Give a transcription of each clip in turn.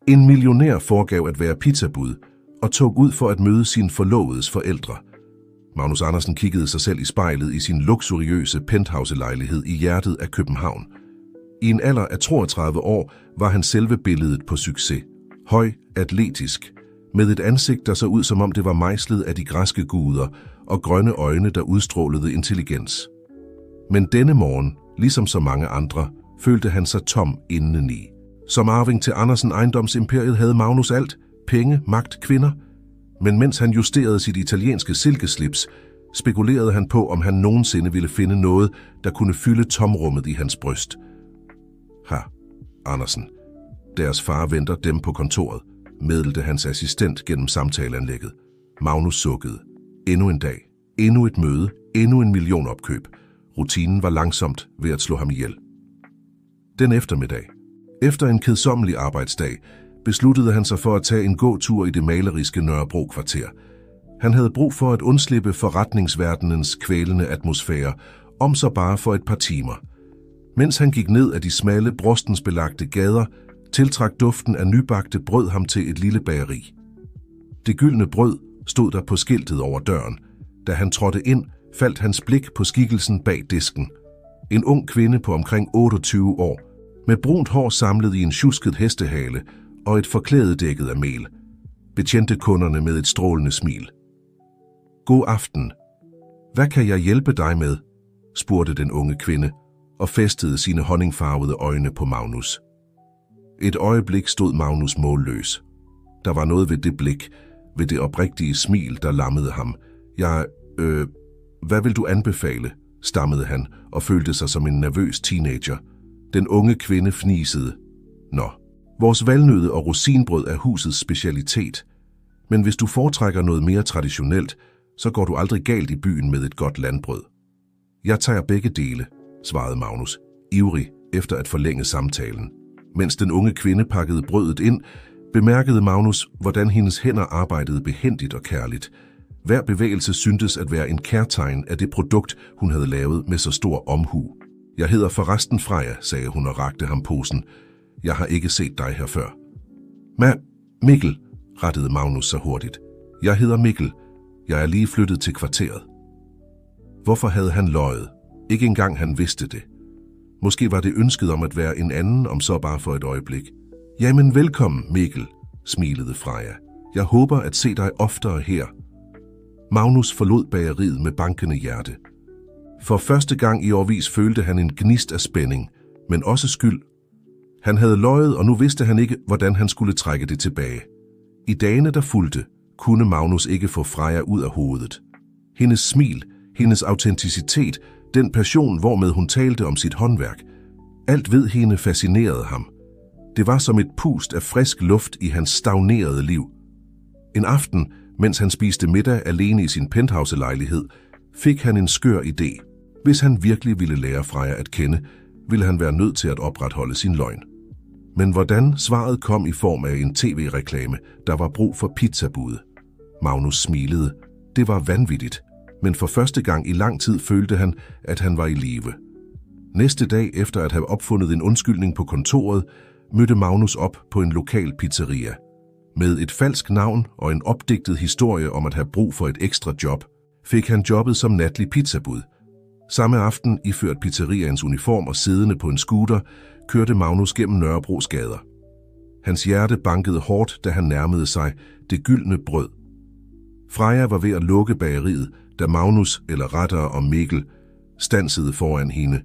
En millionær foregav at være pizzabud og tog ud for at møde sin forlovedes forældre. Magnus Andersen kiggede sig selv i spejlet i sin luksuriøse penthouse-lejlighed i hjertet af København. I en alder af 32 år var han selve billedet på succes. Høj, atletisk, med et ansigt, der så ud som om det var mejslet af de græske guder og grønne øjne, der udstrålede intelligens. Men denne morgen, ligesom så mange andre, følte han sig tom indeni. Som arving til Andersen ejendomsimperiet havde Magnus alt: penge, magt, kvinder. Men mens han justerede sit italienske silkeslips, spekulerede han på, om han nogensinde ville finde noget, der kunne fylde tomrummet i hans bryst. Andersen. Deres far venter dem på kontoret, meddelte hans assistent gennem samtaleanlægget. Magnus sukkede. Endnu en dag, endnu et møde, endnu en millionopkøb. Rutinen var langsomt ved at slå ham ihjel. Den eftermiddag, efter en kedsommelig arbejdsdag, besluttede han sig for at tage en gåtur i det maleriske Nørrebro-kvarter. Han havde brug for at undslippe forretningsverdenens kvælende atmosfære, om så bare for et par timer. Mens han gik ned ad de smalle, brostensbelagte gader, tiltrak duften af nybagte brød ham til et lille bageri. Det gyldne brød stod der på skiltet over døren. Da han trådte ind, faldt hans blik på skikkelsen bag disken. En ung kvinde på omkring 28 år, med brunt hår samlet i en sjusket hestehale og et forklæde dækket af mel, betjente kunderne med et strålende smil. God aften. Hvad kan jeg hjælpe dig med? Spurgte den unge kvinde og fæstede sine honningfarvede øjne på Magnus. Et øjeblik stod Magnus målløs. Der var noget ved det blik, ved det oprigtige smil, der lammede ham. Hvad vil du anbefale? Stammede han og følte sig som en nervøs teenager. Den unge kvinde fnisede. Nå, vores valnødde og rosinbrød er husets specialitet. Men hvis du foretrækker noget mere traditionelt, så går du aldrig galt i byen med et godt landbrød. Jeg tager begge dele, svarede Magnus, ivrig efter at forlænge samtalen. Mens den unge kvinde pakkede brødet ind, bemærkede Magnus, hvordan hendes hænder arbejdede behændigt og kærligt. Hver bevægelse syntes at være en kærtegn af det produkt, hun havde lavet med så stor omhu. Jeg hedder forresten Freja, sagde hun og rakte ham posen. Jeg har ikke set dig her før. Mikkel, rettede Magnus så hurtigt. Jeg hedder Mikkel. Jeg er lige flyttet til kvarteret. Hvorfor havde han løjet? Ikke engang han vidste det. Måske var det ønsket om at være en anden, om så bare for et øjeblik. Jamen velkommen, Mikkel, smilede Freja. Jeg håber at se dig oftere her. Magnus forlod bageriet med bankende hjerte. For første gang i årvis følte han en gnist af spænding, men også skyld. Han havde løjet, og nu vidste han ikke, hvordan han skulle trække det tilbage. I dagene, der fulgte, kunne Magnus ikke få Freja ud af hovedet. Hendes smil, hendes autenticitet, den passion, hvormed hun talte om sit håndværk, alt ved hende fascinerede ham. Det var som et pust af frisk luft i hans stagnerede liv. En aften, mens han spiste middag alene i sin penthouse-lejlighed, fik han en skør idé. Hvis han virkelig ville lære Freja at kende, ville han være nødt til at opretholde sin løgn. Men hvordan? Svaret kom i form af en tv-reklame, der var brug for pizzabud. Magnus smilede. Det var vanvittigt, men for første gang i lang tid følte han, at han var i live. Næste dag, efter at have opfundet en undskyldning på kontoret, mødte Magnus op på en lokal pizzeria. Med et falsk navn og en opdigtet historie om at have brug for et ekstra job, fik han jobbet som natlig pizzabud. Samme aften, iført pizzeriaens uniform og siddende på en scooter, kørte Magnus gennem Nørrebros gader. Hans hjerte bankede hårdt, da han nærmede sig det gyldne brød. Freja var ved at lukke bageriet, da Magnus, eller rettere om Mikkel, standsede foran hende.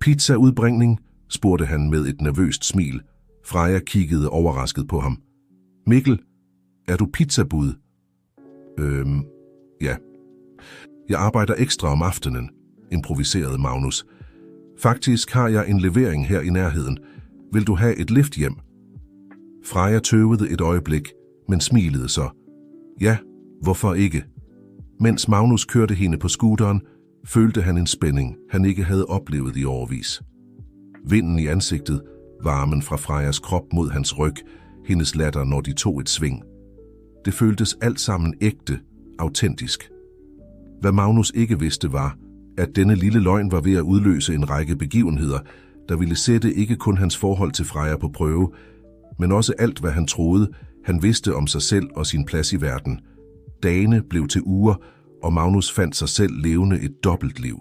Pizzaudbringning? Spurgte han med et nervøst smil. Freja kiggede overrasket på ham. Mikkel, er du pizzabud? Ja. Jeg arbejder ekstra om aftenen, improviserede Magnus. Faktisk har jeg en levering her i nærheden. Vil du have et lift hjem? Freja tøvede et øjeblik, men smilede så. Ja, hvorfor ikke? Mens Magnus kørte hende på scooteren, følte han en spænding, han ikke havde oplevet i årevis. Vinden i ansigtet, varmen fra Frejas krop mod hans ryg, hendes latter, når de tog et sving. Det føltes alt sammen ægte, autentisk. Hvad Magnus ikke vidste var, at denne lille løgn var ved at udløse en række begivenheder, der ville sætte ikke kun hans forhold til Freja på prøve, men også alt, hvad han troede, han vidste om sig selv og sin plads i verden. Dagene blev til uger, og Magnus fandt sig selv levende et dobbeltliv.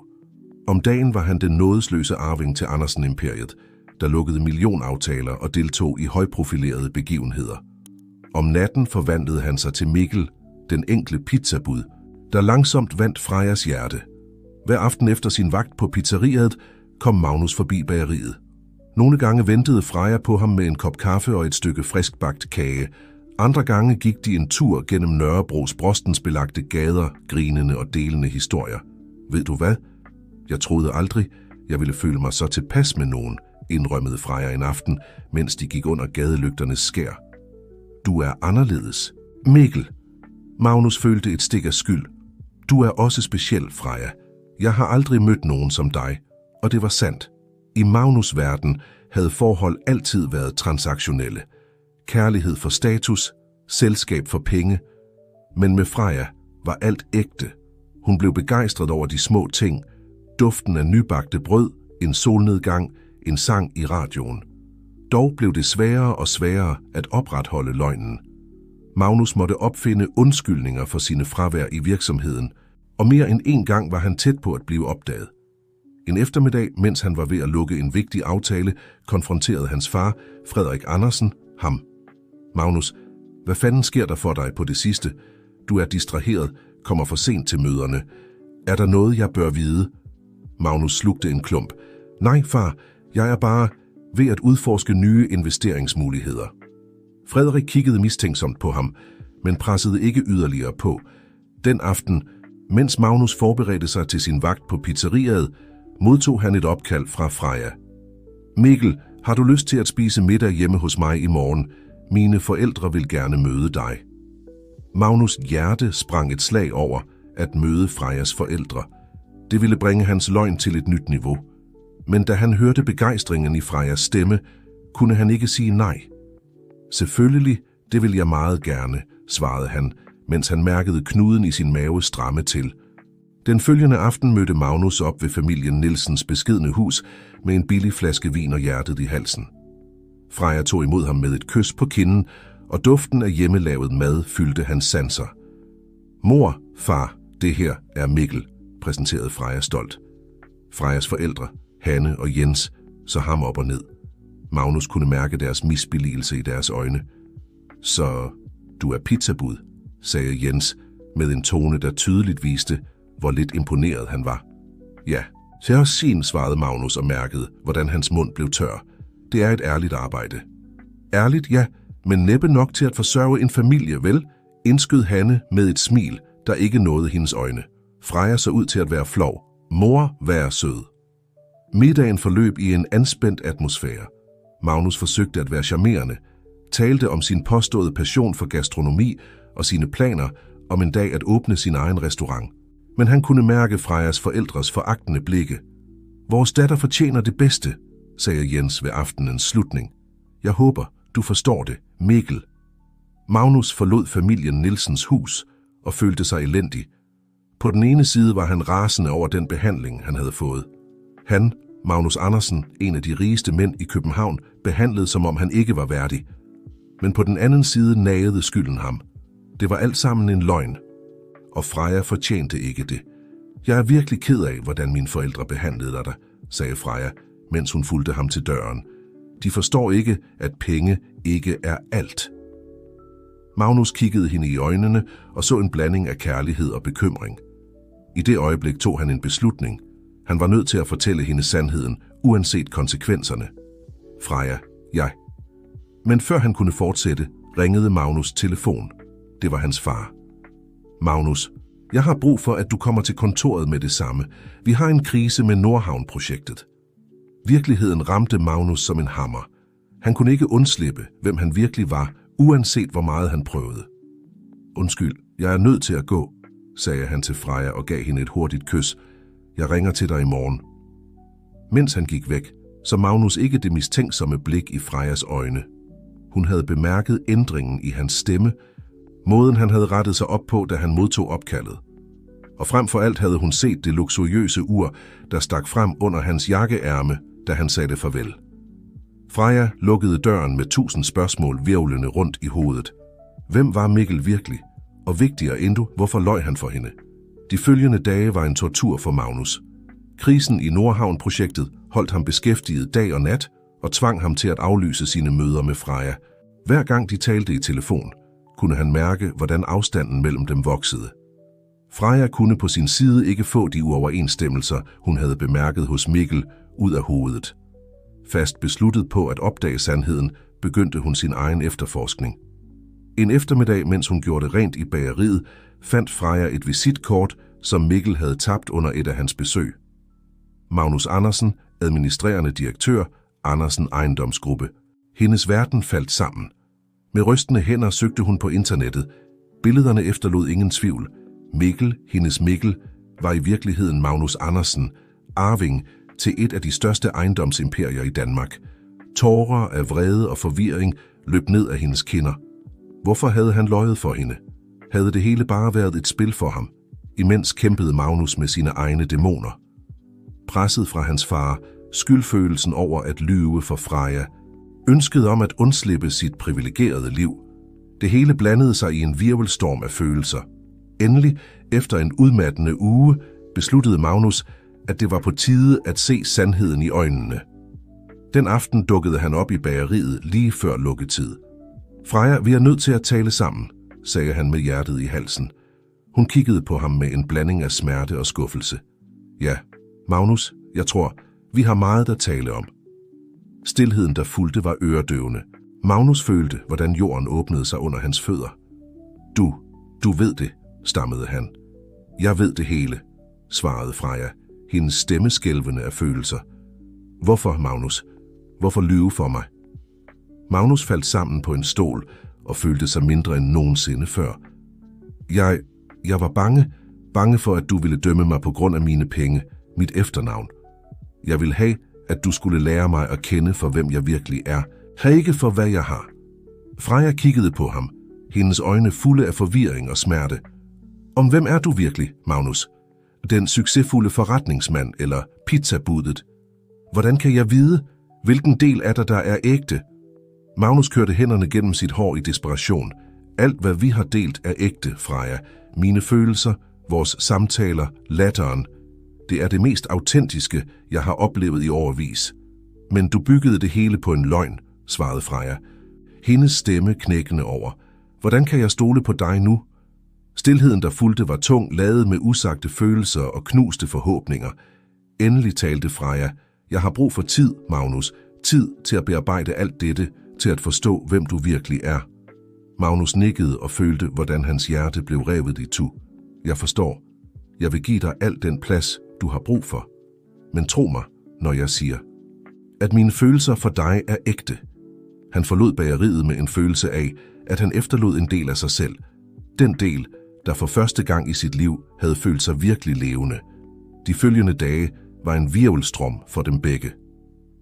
Om dagen var han den nådesløse arving til Andersen-imperiet, der lukkede millionaftaler og deltog i højprofilerede begivenheder. Om natten forvandlede han sig til Mikkel, den enkle pizzabud, der langsomt vandt Frejas hjerte. Hver aften efter sin vagt på pizzeriet kom Magnus forbi bageriet. Nogle gange ventede Freja på ham med en kop kaffe og et stykke friskbagt kage. Andre gange gik de en tur gennem Nørrebros brostensbelagte gader, grinende og delende historier. Ved du hvad? Jeg troede aldrig, jeg ville føle mig så tilpas med nogen, indrømmede Freja en aften, mens de gik under gadelygternes skær. Du er anderledes. Mikkel. Magnus følte et stik af skyld. Du er også speciel, Freja. Jeg har aldrig mødt nogen som dig, og det var sandt. I Magnus' verden havde forhold altid været transaktionelle. Kærlighed for status, selskab for penge. Men med Freja var alt ægte. Hun blev begejstret over de små ting. Duften af nybagte brød, en solnedgang, en sang i radioen. Dog blev det sværere og sværere at opretholde løgnen. Magnus måtte opfinde undskyldninger for sine fravær i virksomheden, og mere end en gang var han tæt på at blive opdaget. En eftermiddag, mens han var ved at lukke en vigtig aftale, konfronterede hans far, Frederik Andersen, ham. Magnus, hvad fanden sker der for dig på det sidste? Du er distraheret, kommer for sent til møderne. Er der noget, jeg bør vide? Magnus slugte en klump. Nej, far, jeg er bare ved at udforske nye investeringsmuligheder. Frederik kiggede mistænksomt på ham, men pressede ikke yderligere på. Den aften, mens Magnus forberedte sig til sin vagt på pizzeriet, modtog han et opkald fra Freja. Mikkel, har du lyst til at spise middag hjemme hos mig i morgen? Mine forældre vil gerne møde dig. Magnus' hjerte sprang et slag over at møde Frejas forældre. Det ville bringe hans løgn til et nyt niveau. Men da han hørte begejstringen i Frejas stemme, kunne han ikke sige nej. Selvfølgelig, det vil jeg meget gerne, svarede han, mens han mærkede knuden i sin mave stramme til. Den følgende aften mødte Magnus op ved familien Nielsens beskedne hus med en billig flaske vin og hjertet i halsen. Freja tog imod ham med et kys på kinden, og duften af hjemmelavet mad fyldte hans sanser. Mor, far, det her er Mikkel, præsenterede Freja stolt. Frejas forældre, Hanne og Jens, så ham op og ned. Magnus kunne mærke deres misbilligelse i deres øjne. Så du er pizzabud, sagde Jens med en tone, der tydeligt viste, hvor lidt imponeret han var. Ja, til os sin, svarede Magnus og mærkede, hvordan hans mund blev tør. Det er et ærligt arbejde. Ærligt, ja, men næppe nok til at forsørge en familie, vel? Indskød Hanne med et smil, der ikke nåede hendes øjne. Freja så ud til at være flov. Mor, vær sød. Middagen forløb i en anspændt atmosfære. Magnus forsøgte at være charmerende, talte om sin påståede passion for gastronomi og sine planer om en dag at åbne sin egen restaurant. Men han kunne mærke Frejas forældres foragtende blikke. Vores datter fortjener det bedste, sagde Jens ved aftenens slutning. Jeg håber, du forstår det, Mikkel. Magnus forlod familien Nielsens hus og følte sig elendig. På den ene side var han rasende over den behandling, han havde fået. Han, Magnus Andersen, en af de rigeste mænd i København, behandlede som om han ikke var værdig. Men på den anden side nagede skylden ham. Det var alt sammen en løgn. Og Freja fortjente ikke det. Jeg er virkelig ked af, hvordan mine forældre behandlede dig, sagde Freja, mens hun fulgte ham til døren. De forstår ikke, at penge ikke er alt. Magnus kiggede hende i øjnene og så en blanding af kærlighed og bekymring. I det øjeblik tog han en beslutning. Han var nødt til at fortælle hende sandheden, uanset konsekvenserne. Freja, jeg. Men før han kunne fortsætte, ringede Magnus' telefon. Det var hans far. Magnus, jeg har brug for, at du kommer til kontoret med det samme. Vi har en krise med Nordhavn-projektet. Virkeligheden ramte Magnus som en hammer. Han kunne ikke undslippe, hvem han virkelig var, uanset hvor meget han prøvede. Undskyld, jeg er nødt til at gå, sagde han til Freja og gav hende et hurtigt kys. Jeg ringer til dig i morgen. Mens han gik væk, så Magnus ikke det mistænksomme blik i Frejas øjne. Hun havde bemærket ændringen i hans stemme, måden han havde rettet sig op på, da han modtog opkaldet. Og frem for alt havde hun set det luksuriøse ur, der stak frem under hans jakkeærme, da han sagde farvel. Freja lukkede døren med 1000 spørgsmål hvirvlende rundt i hovedet. Hvem var Mikkel virkelig? Og vigtigere endnu, hvorfor løj han for hende? De følgende dage var en tortur for Magnus. Krisen i Nordhavn-projektet holdt ham beskæftiget dag og nat og tvang ham til at aflyse sine møder med Freja. Hver gang de talte i telefon, kunne han mærke, hvordan afstanden mellem dem voksede. Freja kunne på sin side ikke få de uoverensstemmelser, hun havde bemærket hos Mikkel, ud af hovedet. Fast besluttet på at opdage sandheden, begyndte hun sin egen efterforskning. En eftermiddag, mens hun gjorde det rent i bageriet, fandt Freja et visitkort, som Mikkel havde tabt under et af hans besøg. Magnus Andersen, administrerende direktør, Andersen Ejendomsgruppe. Hendes verden faldt sammen. Med rystende hænder søgte hun på internettet. Billederne efterlod ingen tvivl. Hendes Mikkel, var i virkeligheden Magnus Andersen, arving til et af de største ejendomsimperier i Danmark. Tårer af vrede og forvirring løb ned af hendes kinder. Hvorfor havde han løjet for hende? Havde det hele bare været et spil for ham? Imens kæmpede Magnus med sine egne dæmoner. Presset fra hans far, skyldfølelsen over at lyve for Freja, ønsket om at undslippe sit privilegerede liv. Det hele blandede sig i en hvirvelstorm af følelser. Endelig, efter en udmattende uge, besluttede Magnus, at det var på tide at se sandheden i øjnene. Den aften dukkede han op i bageriet lige før lukketid. Freja, vi er nødt til at tale sammen, sagde han med hjertet i halsen. Hun kiggede på ham med en blanding af smerte og skuffelse. Ja, Magnus, jeg tror, vi har meget at tale om. Stilheden, der fulgte, var øredøvende. Magnus følte, hvordan jorden åbnede sig under hans fødder. Du ved det, stammede han. Jeg ved det hele, svarede Freja, hendes stemme skælvende af følelser. Hvorfor, Magnus? Hvorfor lyve for mig? Magnus faldt sammen på en stol og følte sig mindre end nogensinde før. Jeg var bange for, at du ville dømme mig på grund af mine penge, mit efternavn. Jeg ville have, at du skulle lære mig at kende for, hvem jeg virkelig er, ikke for, hvad jeg har. Freja kiggede på ham, hendes øjne fulde af forvirring og smerte. Om hvem er du virkelig, Magnus? Den succesfulde forretningsmand eller pizzabudet? Hvordan kan jeg vide, hvilken del af dig, der er ægte? Magnus kørte hænderne gennem sit hår i desperation. Alt, hvad vi har delt, er ægte, Freja. Mine følelser, vores samtaler, latteren. Det er det mest autentiske, jeg har oplevet i årevis. Men du byggede det hele på en løgn, svarede Freja. Hendes stemme knækkende over. Hvordan kan jeg stole på dig nu? Stilheden, der fulgte, var tung, ladet med usagte følelser og knuste forhåbninger. Endelig talte Freja. Jeg har brug for tid, Magnus. Tid til at bearbejde alt dette, til at forstå, hvem du virkelig er. Magnus nikkede og følte, hvordan hans hjerte blev revet i tu. Jeg forstår. Jeg vil give dig al den plads, du har brug for. Men tro mig, når jeg siger, at mine følelser for dig er ægte. Han forlod bageriet med en følelse af, at han efterlod en del af sig selv. Den del, der for første gang i sit liv havde følt sig virkelig levende. De følgende dage var en hvirvelstrøm for dem begge.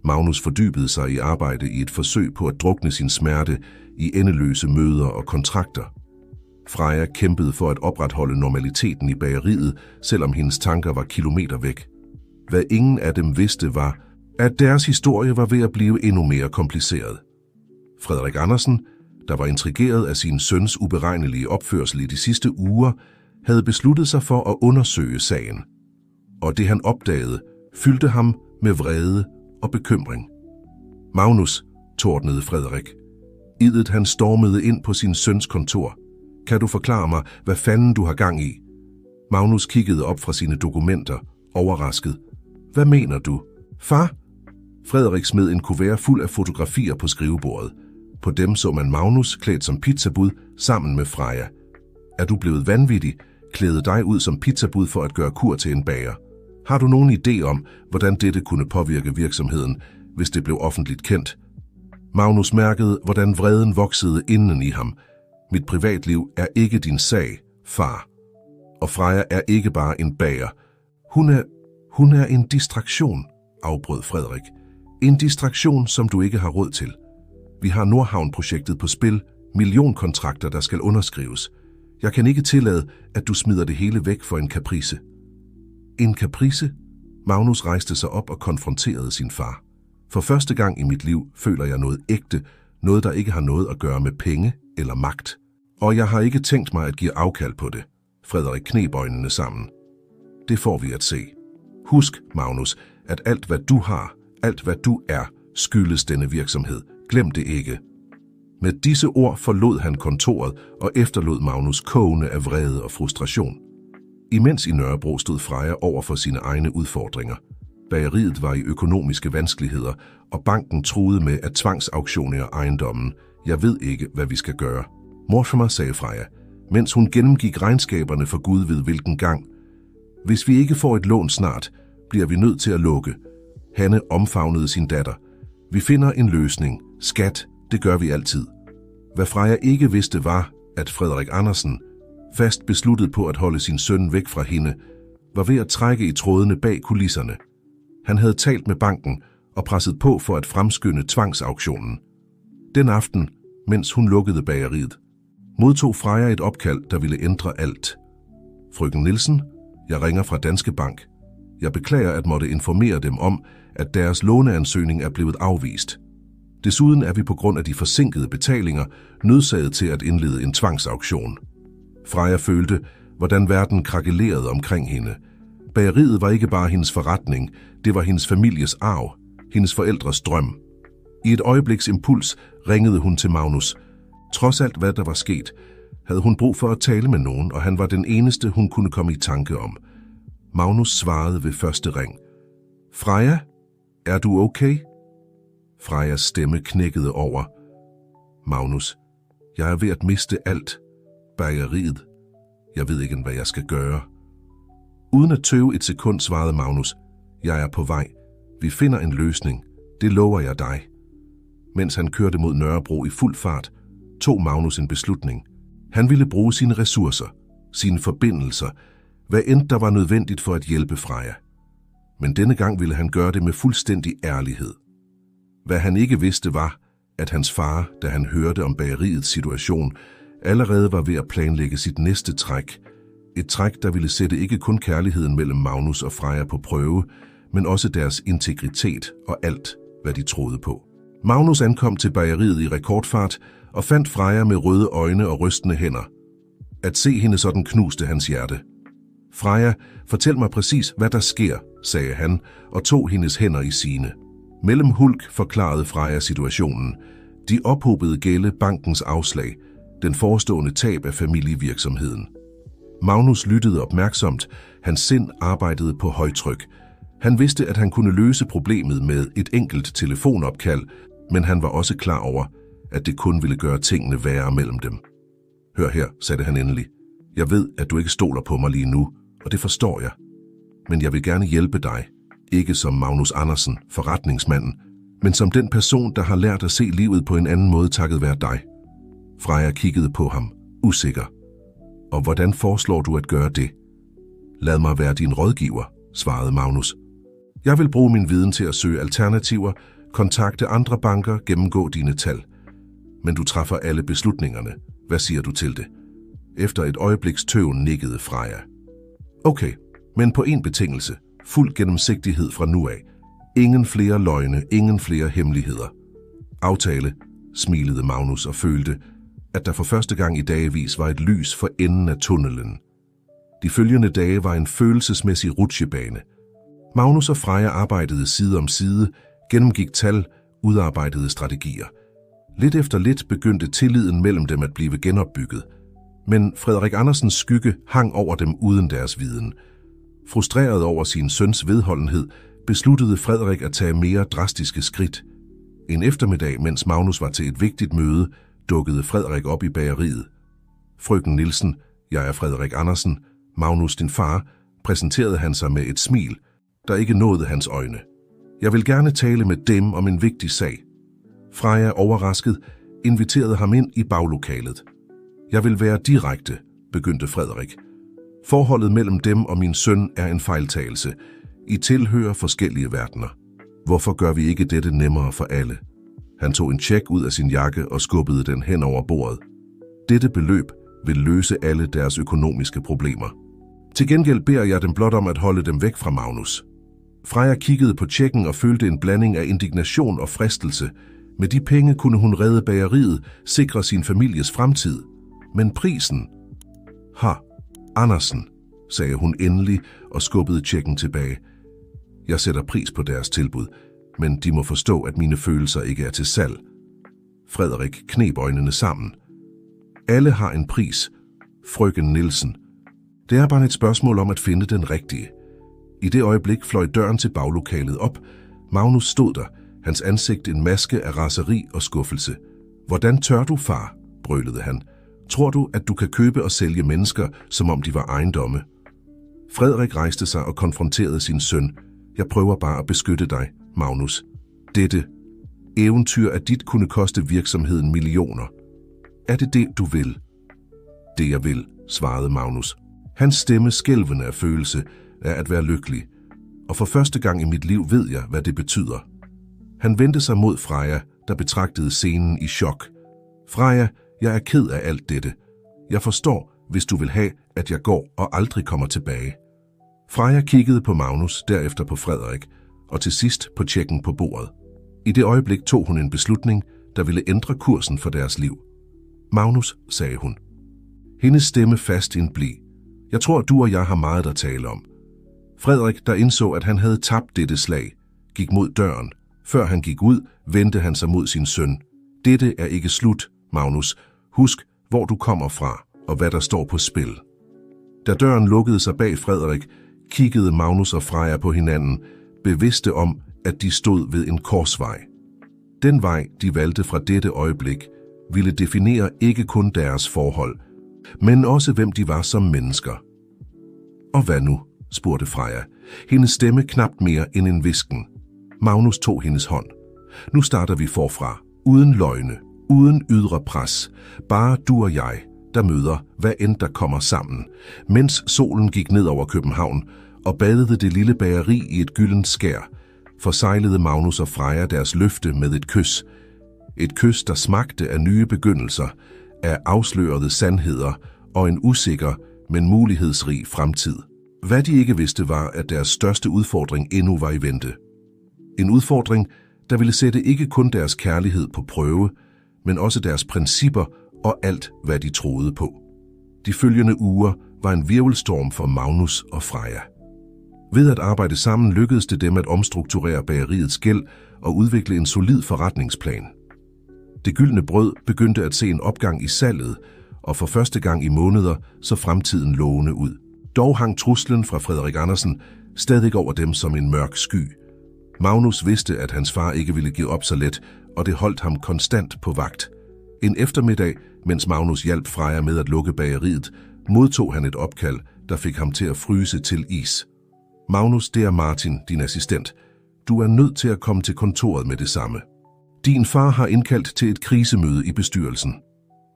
Magnus fordybede sig i arbejde i et forsøg på at drukne sin smerte i endeløse møder og kontrakter. Freja kæmpede for at opretholde normaliteten i bageriet, selvom hendes tanker var kilometer væk. Hvad ingen af dem vidste var, at deres historie var ved at blive endnu mere kompliceret. Frederik Andersen, der var intrigeret af sin søns uberegnelige opførsel i de sidste uger, havde besluttet sig for at undersøge sagen. Og det han opdagede, fyldte ham med vrede og bekymring. Magnus, tordnede Frederik. Idet han stormede ind på sin søns kontor. Kan du forklare mig, hvad fanden du har gang i? Magnus kiggede op fra sine dokumenter, overrasket. Hvad mener du? Far? Frederik smed en kuvert fuld af fotografier på skrivebordet. På dem så man Magnus klædt som pizzabud sammen med Freja. Er du blevet vanvittig? Klæde dig ud som pizzabud for at gøre kur til en bager. Har du nogen idé om, hvordan dette kunne påvirke virksomheden, hvis det blev offentligt kendt? Magnus mærkede, hvordan vreden voksede inden i ham. Mit privatliv er ikke din sag, far. Og Freja er ikke bare en bager. Hun er en distraktion, afbrød Frederik. En distraktion, som du ikke har råd til. Vi har Nordhavn-projektet på spil, millionkontrakter, der skal underskrives. Jeg kan ikke tillade, at du smider det hele væk for en caprice. En caprice? Magnus rejste sig op og konfronterede sin far. For første gang i mit liv føler jeg noget ægte, noget der ikke har noget at gøre med penge eller magt. Og jeg har ikke tænkt mig at give afkald på det. Frederik kneb øjnene sammen. Det får vi at se. Husk, Magnus, at alt hvad du har, alt hvad du er, skyldes denne virksomhed. Glem det ikke. Med disse ord forlod han kontoret og efterlod Magnus kogende af vrede og frustration. Imens i Nørrebro stod Freja over for sine egne udfordringer. Bageriet var i økonomiske vanskeligheder, og banken truede med at tvangsauktionere ejendommen. Jeg ved ikke, hvad vi skal gøre. Morsommere, sagde Freja, mens hun gennemgik regnskaberne for Gud ved hvilken gang. Hvis vi ikke får et lån snart, bliver vi nødt til at lukke. Hanne omfavnede sin datter. Vi finder en løsning. Skat, det gør vi altid. Hvad Freja ikke vidste var, at Frederik Andersen, fast besluttet på at holde sin søn væk fra hende, var ved at trække i trådene bag kulisserne. Han havde talt med banken og presset på for at fremskynde tvangsauktionen. Den aften, mens hun lukkede bageriet, modtog Freja et opkald, der ville ændre alt. Frøken Nielsen, jeg ringer fra Danske Bank. Jeg beklager at måtte informere dem om, at deres låneansøgning er blevet afvist. Desuden er vi på grund af de forsinkede betalinger nødsaget til at indlede en tvangsauktion. Freja følte, hvordan verden krakelerede omkring hende. Bageriet var ikke bare hendes forretning, det var hendes families arv, hendes forældres drøm. I et øjebliks impuls ringede hun til Magnus. Trods alt hvad der var sket, havde hun brug for at tale med nogen, og han var den eneste, hun kunne komme i tanke om. Magnus svarede ved første ring. Freja, er du okay? Frejas stemme knækkede over. Magnus, jeg er ved at miste alt. Bageriet. Jeg ved ikke, hvad jeg skal gøre. Uden at tøve et sekund svarede Magnus. Jeg er på vej. Vi finder en løsning. Det lover jeg dig. Mens han kørte mod Nørrebro i fuld fart, tog Magnus en beslutning. Han ville bruge sine ressourcer, sine forbindelser, hvad end der var nødvendigt for at hjælpe Freja. Men denne gang ville han gøre det med fuldstændig ærlighed. Hvad han ikke vidste var, at hans far, da han hørte om bageriets situation, allerede var ved at planlægge sit næste træk. Et træk, der ville sætte ikke kun kærligheden mellem Magnus og Freja på prøve, men også deres integritet og alt, hvad de troede på. Magnus ankom til bageriet i rekordfart og fandt Freja med røde øjne og rystende hænder. At se hende sådan knuste hans hjerte. Freja, fortæl mig præcis, hvad der sker, sagde han og tog hendes hænder i sine. Mellem hulk forklarede Freja situationen. De ophobede gælde, bankens afslag, den forestående tab af familievirksomheden. Magnus lyttede opmærksomt. Hans sind arbejdede på højtryk. Han vidste, at han kunne løse problemet med et enkelt telefonopkald, men han var også klar over, at det kun ville gøre tingene værre mellem dem. Hør her, sagde han endelig. Jeg ved, at du ikke stoler på mig lige nu, og det forstår jeg. Men jeg vil gerne hjælpe dig. Ikke som Magnus Andersen, forretningsmanden, men som den person, der har lært at se livet på en anden måde takket være dig. Freja kiggede på ham, usikker. Og hvordan foreslår du at gøre det? Lad mig være din rådgiver, svarede Magnus. Jeg vil bruge min viden til at søge alternativer, kontakte andre banker, gennemgå dine tal. Men du træffer alle beslutningerne. Hvad siger du til det? Efter et øjebliks tøven nikkede Freja. Okay, men på en betingelse. Fuld gennemsigtighed fra nu af. Ingen flere løgne, ingen flere hemmeligheder. Aftale, smilede Magnus og følte, at der for første gang i dagevis var et lys for enden af tunnelen. De følgende dage var en følelsesmæssig rutsjebane. Magnus og Freja arbejdede side om side, gennemgik tal, udarbejdede strategier. Lidt efter lidt begyndte tilliden mellem dem at blive genopbygget, men Frederik Andersens skygge hang over dem uden deres viden. Frustreret over sin søns vedholdenhed, besluttede Frederik at tage mere drastiske skridt. En eftermiddag, mens Magnus var til et vigtigt møde, dukkede Frederik op i bageriet. Frøken Nielsen, jeg er Frederik Andersen, Magnus din far, præsenterede han sig med et smil, der ikke nåede hans øjne. Jeg vil gerne tale med dem om en vigtig sag. Freja, overrasket, inviterede ham ind i baglokalet. Jeg vil være direkte, begyndte Frederik. Forholdet mellem dem og min søn er en fejltagelse. I tilhører forskellige verdener. Hvorfor gør vi ikke dette nemmere for alle? Han tog en check ud af sin jakke og skubbede den hen over bordet. Dette beløb vil løse alle deres økonomiske problemer. Til gengæld beder jeg dem blot om at holde dem væk fra Magnus. Freja kiggede på checken og følte en blanding af indignation og fristelse. Med de penge kunne hun redde bageriet, sikre sin families fremtid. Men prisen? Andersen, sagde hun endelig og skubbede checken tilbage. Jeg sætter pris på deres tilbud, men de må forstå, at mine følelser ikke er til salg. Frederik kneb øjnene sammen. Alle har en pris, frøken Nielsen. Det er bare et spørgsmål om at finde den rigtige. I det øjeblik fløj døren til baglokalet op. Magnus stod der, hans ansigt en maske af raseri og skuffelse. Hvordan tør du, far? Brølede han. Tror du, at du kan købe og sælge mennesker, som om de var ejendomme? Frederik rejste sig og konfronterede sin søn. Jeg prøver bare at beskytte dig, Magnus. Dette eventyr af dit kunne koste virksomheden millioner. Er det det, du vil? Det jeg vil, svarede Magnus. Hans stemme skælvende af følelse er at være lykkelig, og for første gang i mit liv ved jeg, hvad det betyder. Han vendte sig mod Freja, der betragtede scenen i chok. Freja, jeg er ked af alt dette. Jeg forstår, hvis du vil have, at jeg går og aldrig kommer tilbage. Freja kiggede på Magnus, derefter på Frederik, og til sidst på checken på bordet. I det øjeblik tog hun en beslutning, der ville ændre kursen for deres liv. Magnus, sagde hun. Hendes stemme fast i en bli. Jeg tror, du og jeg har meget at tale om. Frederik, der indså, at han havde tabt dette slag, gik mod døren. Før han gik ud, vendte han sig mod sin søn. Dette er ikke slut, Magnus. Husk, hvor du kommer fra, og hvad der står på spil. Da døren lukkede sig bag Frederik, kiggede Magnus og Freja på hinanden, bevidste om, at de stod ved en korsvej. Den vej, de valgte fra dette øjeblik, ville definere ikke kun deres forhold, men også hvem de var som mennesker. Og hvad nu? Spurgte Freja. Hendes stemme knapt mere end en hvisken. Magnus tog hendes hånd. Nu starter vi forfra. Uden løgne, uden ydre pres. Bare du og jeg, der møder, hvad end der kommer sammen. Mens solen gik ned over København og badede det lille bageri i et gyldent skær, forsejlede Magnus og Freja deres løfte med et kys. Et kys, der smagte af nye begyndelser, af afslørede sandheder og en usikker, men mulighedsrig fremtid. Hvad de ikke vidste var, at deres største udfordring endnu var i vente. En udfordring, der ville sætte ikke kun deres kærlighed på prøve, men også deres principper og alt, hvad de troede på. De følgende uger var en hvirvelstorm for Magnus og Freja. Ved at arbejde sammen lykkedes det dem at omstrukturere bageriets gæld og udvikle en solid forretningsplan. Det gyldne brød begyndte at se en opgang i salget, og for første gang i måneder så fremtiden lovende ud. Dog hang truslen fra Frederik Andersen stadig over dem som en mørk sky. Magnus vidste, at hans far ikke ville give op så let, og det holdt ham konstant på vagt. En eftermiddag, mens Magnus hjalp Freja med at lukke bageriet, modtog han et opkald, der fik ham til at fryse til is. Magnus, det er Martin, din assistent. Du er nødt til at komme til kontoret med det samme. Din far har indkaldt til et krisemøde i bestyrelsen.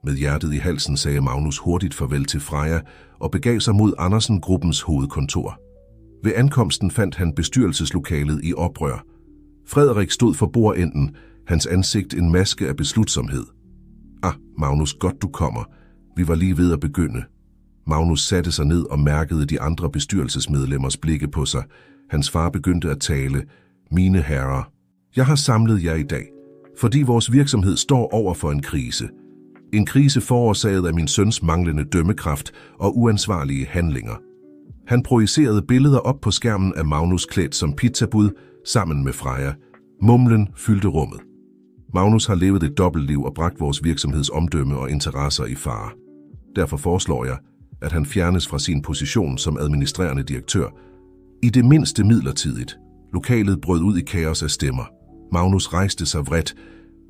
Med hjertet i halsen sagde Magnus hurtigt farvel til Freja og begav sig mod Andersen-gruppens hovedkontor. Ved ankomsten fandt han bestyrelseslokalet i oprør. Frederik stod for bordenden, hans ansigt en maske af beslutsomhed. Magnus, godt du kommer. Vi var lige ved at begynde. Magnus satte sig ned og mærkede de andre bestyrelsesmedlemmers blikke på sig. Hans far begyndte at tale. Mine herrer, jeg har samlet jer i dag, fordi vores virksomhed står over for en krise. En krise forårsaget af min søns manglende dømmekraft og uansvarlige handlinger. Han projicerede billeder op på skærmen af Magnus klædt som pizzabud sammen med Freja. Mumlen fyldte rummet. Magnus har levet et dobbeltliv og bragt vores virksomheds omdømme og interesser i fare. Derfor foreslår jeg, at han fjernes fra sin position som administrerende direktør. I det mindste midlertidigt. Lokalet brød ud i kaos af stemmer. Magnus rejste sig vredt.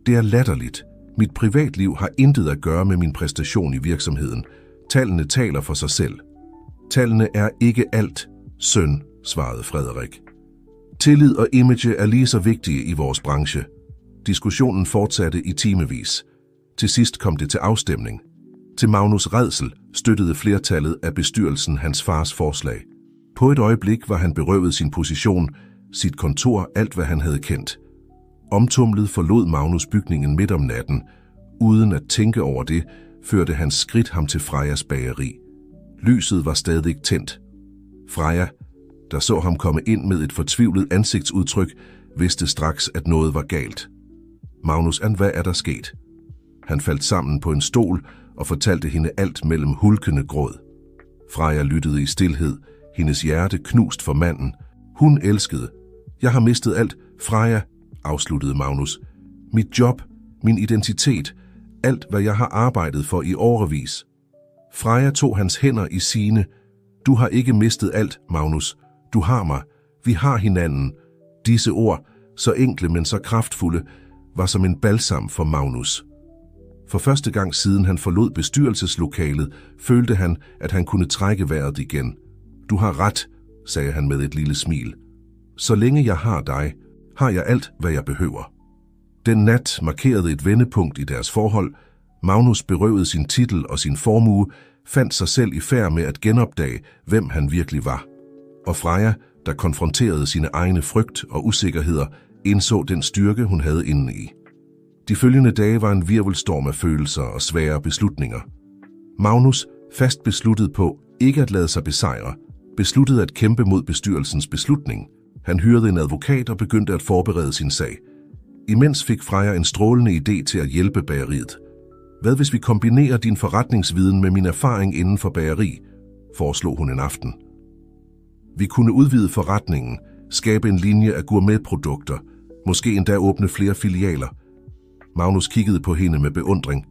Det er latterligt. Mit privatliv har intet at gøre med min præstation i virksomheden. Tallene taler for sig selv. Tallene er ikke alt, søn, svarede Frederik. Tillid og image er lige så vigtige i vores branche. Diskussionen fortsatte i timevis. Til sidst kom det til afstemning. Til Magnus' rædsel støttede flertallet af bestyrelsen hans fars forslag. På et øjeblik var han berøvet sin position, sit kontor, alt hvad han havde kendt. Omtumlet forlod Magnus bygningen midt om natten. Uden at tænke over det, førte hans skridt ham til Frejas bageri. Lyset var stadig tændt. Freja, der så ham komme ind med et fortvivlet ansigtsudtryk, vidste straks, at noget var galt. Magnus, hvad er der sket? Han faldt sammen på en stol og fortalte hende alt mellem hulkende gråd. Freja lyttede i stilhed, hendes hjerte knust for manden. Hun elskede. Jeg har mistet alt, Freja, afsluttede Magnus. Mit job, min identitet, alt hvad jeg har arbejdet for i årevis. Freja tog hans hænder i sine. Du har ikke mistet alt, Magnus. Du har mig. Vi har hinanden. Disse ord, så enkle, men så kraftfulde, var som en balsam for Magnus. For første gang siden han forlod bestyrelseslokalet, følte han, at han kunne trække vejret igen. Du har ret, sagde han med et lille smil. Så længe jeg har dig, har jeg alt, hvad jeg behøver. Den nat markerede et vendepunkt i deres forhold. Magnus berøvede sin titel og sin formue, fandt sig selv i færd med at genopdage, hvem han virkelig var. Og Freja, der konfronterede sine egne frygt og usikkerheder, indså den styrke, hun havde inde i. De følgende dage var en hvirvelstorm af følelser og svære beslutninger. Magnus, fast besluttet på ikke at lade sig besejre, besluttede at kæmpe mod bestyrelsens beslutning. Han hyrede en advokat og begyndte at forberede sin sag. Imens fik Freja en strålende idé til at hjælpe bageriet. Hvad hvis vi kombinerer din forretningsviden med min erfaring inden for bageri, foreslog hun en aften. Vi kunne udvide forretningen, skabe en linje af gourmetprodukter, måske endda åbne flere filialer. Magnus kiggede på hende med beundring.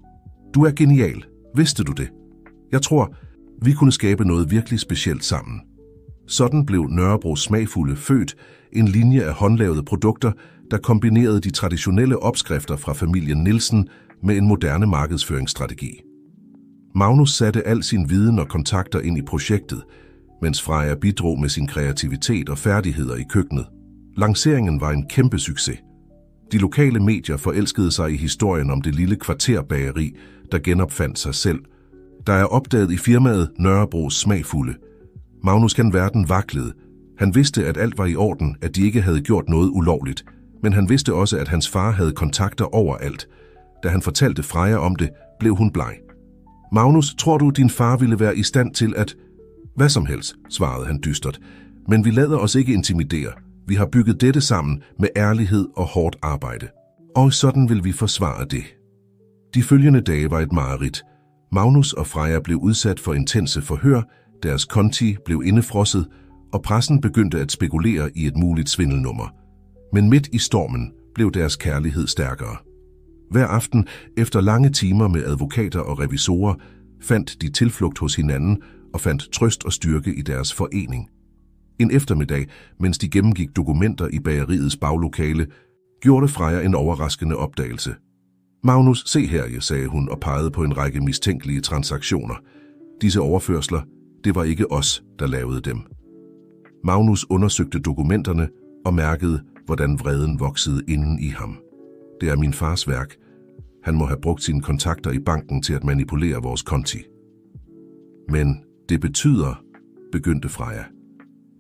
Du er genial. Vidste du det? Jeg tror, vi kunne skabe noget virkelig specielt sammen. Sådan blev Nørrebros Smagfulde født, en linje af håndlavede produkter, der kombinerede de traditionelle opskrifter fra familien Nielsen med en moderne markedsføringsstrategi. Magnus satte al sin viden og kontakter ind i projektet, mens Freja bidrog med sin kreativitet og færdigheder i køkkenet. Lanceringen var en kæmpe succes. De lokale medier forelskede sig i historien om det lille kvarterbageri, der genopfandt sig selv. Der er opdaget i firmaet Nørrebros Smagfulde. Magnus kan verden vaklede. Han vidste, at alt var i orden, at de ikke havde gjort noget ulovligt, men han vidste også, at hans far havde kontakter overalt. Da han fortalte Freja om det, blev hun bleg. Magnus, tror du, din far ville være i stand til at... Hvad som helst, svarede han dystert, men vi lader os ikke intimidere. Vi har bygget dette sammen med ærlighed og hårdt arbejde. Og sådan vil vi forsvare det. De følgende dage var et mareridt. Magnus og Freja blev udsat for intense forhør, deres konti blev indefrosset, og pressen begyndte at spekulere i et muligt svindelnummer. Men midt i stormen blev deres kærlighed stærkere. Hver aften, efter lange timer med advokater og revisorer, fandt de tilflugt hos hinanden og fandt trøst og styrke i deres forening. En eftermiddag, mens de gennemgik dokumenter i bageriets baglokale, gjorde Freja en overraskende opdagelse. Magnus, se her, sagde hun og pegede på en række mistænkelige transaktioner. Disse overførsler, det var ikke os, der lavede dem. Magnus undersøgte dokumenterne og mærkede, hvordan vreden voksede inden i ham. Det er min fars værk. Han må have brugt sine kontakter i banken til at manipulere vores konti. Men det betyder, begyndte Freja.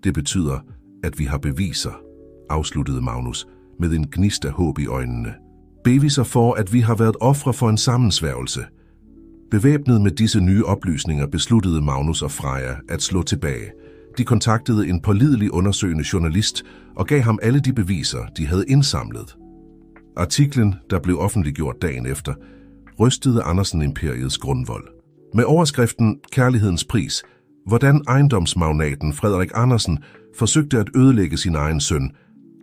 Det betyder, at vi har beviser, afsluttede Magnus med en gnist af håb i øjnene. Beviser for, at vi har været ofre for en sammensværgelse. Bevæbnet med disse nye oplysninger besluttede Magnus og Freja at slå tilbage. De kontaktede en pålidelig undersøgende journalist og gav ham alle de beviser, de havde indsamlet. Artiklen, der blev offentliggjort dagen efter, rystede Andersen-imperiets grundvold. Med overskriften Kærlighedens pris, hvordan ejendomsmagnaten Frederik Andersen forsøgte at ødelægge sin egen søn,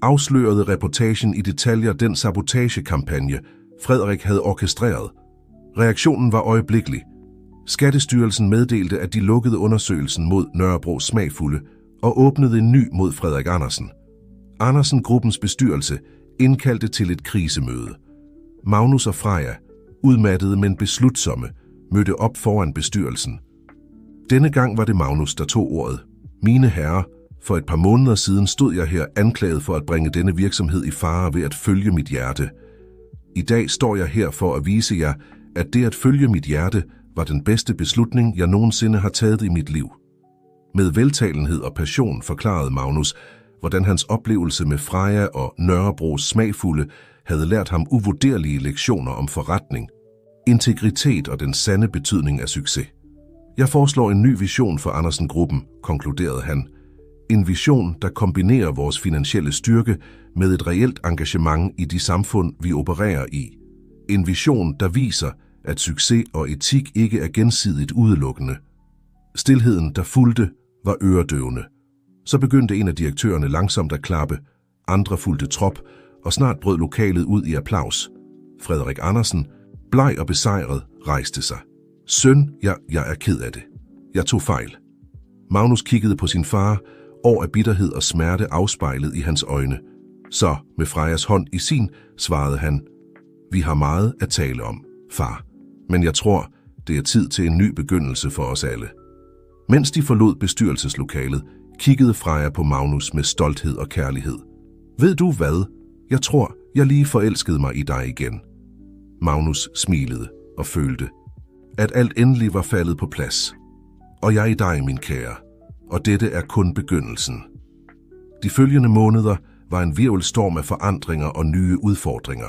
afslørede reportagen i detaljer den sabotagekampagne, Frederik havde orkestreret. Reaktionen var øjeblikkelig. Skattestyrelsen meddelte, at de lukkede undersøgelsen mod Nørrebros Smagfulde og åbnede en ny mod Frederik Andersen. Andersen-gruppens bestyrelse indkaldte til et krisemøde. Magnus og Freja, udmattede men beslutsomme, mødte op foran bestyrelsen. Denne gang var det Magnus, der tog ordet. Mine herrer, for et par måneder siden stod jeg her anklaget for at bringe denne virksomhed i fare ved at følge mit hjerte. I dag står jeg her for at vise jer, at det at følge mit hjerte var den bedste beslutning, jeg nogensinde har taget i mit liv. Med veltalenhed og passion forklarede Magnus, hvordan hans oplevelse med Freja og Nørrebros Smagfulde havde lært ham uvurderlige lektioner om forretning, integritet og den sande betydning af succes. Jeg foreslår en ny vision for Andersen-gruppen, konkluderede han. En vision, der kombinerer vores finansielle styrke med et reelt engagement i de samfund, vi opererer i. En vision, der viser, at succes og etik ikke er gensidigt udelukkende. Stilheden, der fulgte, var øredøvende. Så begyndte en af direktørerne langsomt at klappe, andre fulgte trop, og snart brød lokalet ud i applaus. Frederik Andersen, bleg og besejret, rejste sig. Søn, jeg er ked af det. Jeg tog fejl. Magnus kiggede på sin far, år af bitterhed og smerte afspejlet i hans øjne. Så, med Frejas hånd i sin, svarede han, vi har meget at tale om, far. Men jeg tror, det er tid til en ny begyndelse for os alle. Mens de forlod bestyrelseslokalet, kiggede Freja på Magnus med stolthed og kærlighed. Ved du hvad? Jeg tror, jeg lige forelskede mig i dig igen. Magnus smilede og følte, at alt endelig var faldet på plads. Og jeg i dig, min kære. Og dette er kun begyndelsen. De følgende måneder var en hvirvelstorm af forandringer og nye udfordringer.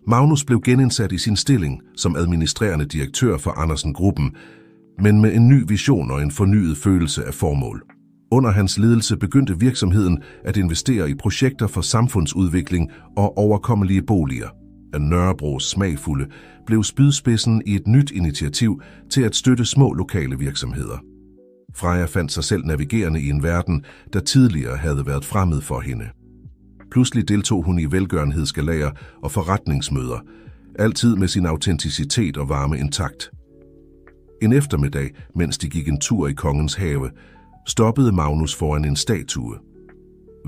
Magnus blev genindsat i sin stilling som administrerende direktør for Andersen-gruppen, men med en ny vision og en fornyet følelse af formål. Under hans ledelse begyndte virksomheden at investere i projekter for samfundsudvikling og overkommelige boliger. At Nørrebros Smagfulde blev spydspidsen i et nyt initiativ til at støtte små lokale virksomheder. Freja fandt sig selv navigerende i en verden, der tidligere havde været fremmed for hende. Pludselig deltog hun i velgørenhedsgalaer og forretningsmøder, altid med sin autenticitet og varme intakt. En eftermiddag, mens de gik en tur i Kongens Have, stoppede Magnus foran en statue.